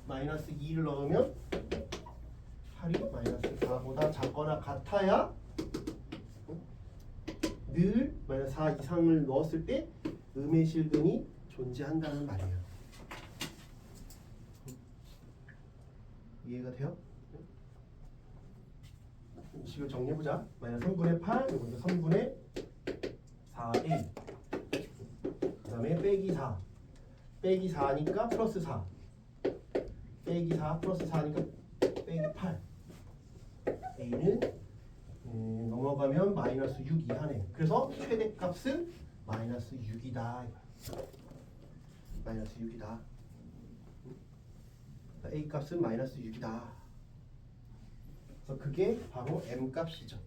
마이너스 2를 넣으면 8이 마이너스 4보다 작거나 같아야 늘 마이너스 4 이상을 넣었을 때 음의 실근이 존재한다는 말이에요. 이해가 돼요? 식을 정리해보자. 마이너스 3분의 8, 이거 3분의 4에 그 다음에 빼기 4 빼기 4니까 플러스 4 빼기 4 플러스 4니까 빼기 8 A는 넘어가면 마이너스 6 이하네. 그래서 최대값은 마이너스 6이다. 마이너스 6이다. A 값은 마이너스 6이다. 그래서 그게 바로 M 값이죠.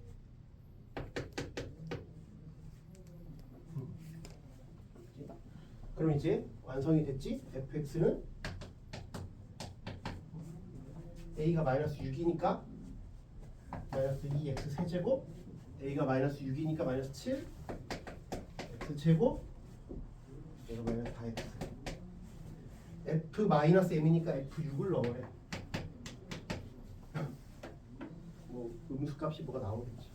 그럼 이제 완성이 됐지? fx는 a가 마이너스 6이니까 마이너스 2x 세제곱, a가 마이너스 6이니까 마이너스 7 x 제곱, 얘가 마이너스 4x. f 마이너스 m이니까 f6을 넣으래. 뭐 음수값이 뭐가 나오겠지.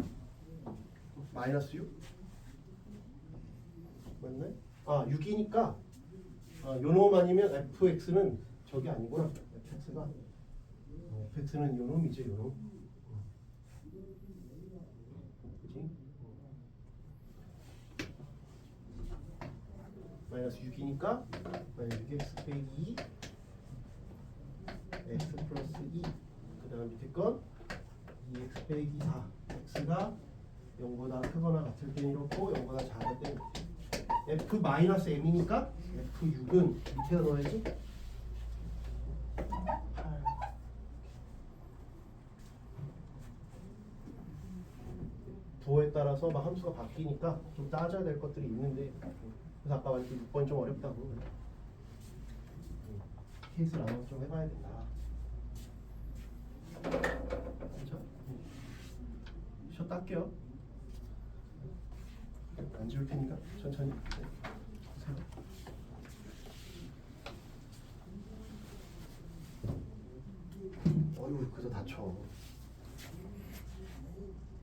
마이너스 6 맞나요? 아 6이니까 요놈 아니면 fx는 저기 아니구나. fx는 요놈이지 요놈. 그치? 마이너스 6이니까 마이너스 6x 빼기 2 x 플러스 2 그 다음 밑에 건 2x 빼기 4 x가 0보다 크거나 같을 땐 이렇고 0보다 작을 땐 f 마이너스 m이니까 f6은 밑에다 넣어야지. 8 부호에 따라서 막 함수가 바뀌니까 좀 따져야 될 것들이 있는데, 그래서 아까 말했듯이 6번 좀 어렵다고. 케이스를 한번 좀 해봐야 된다. 그렇죠? 쉬었다 할게요. 안 지울 테니까 천천히. 어이구 그저 다쳐.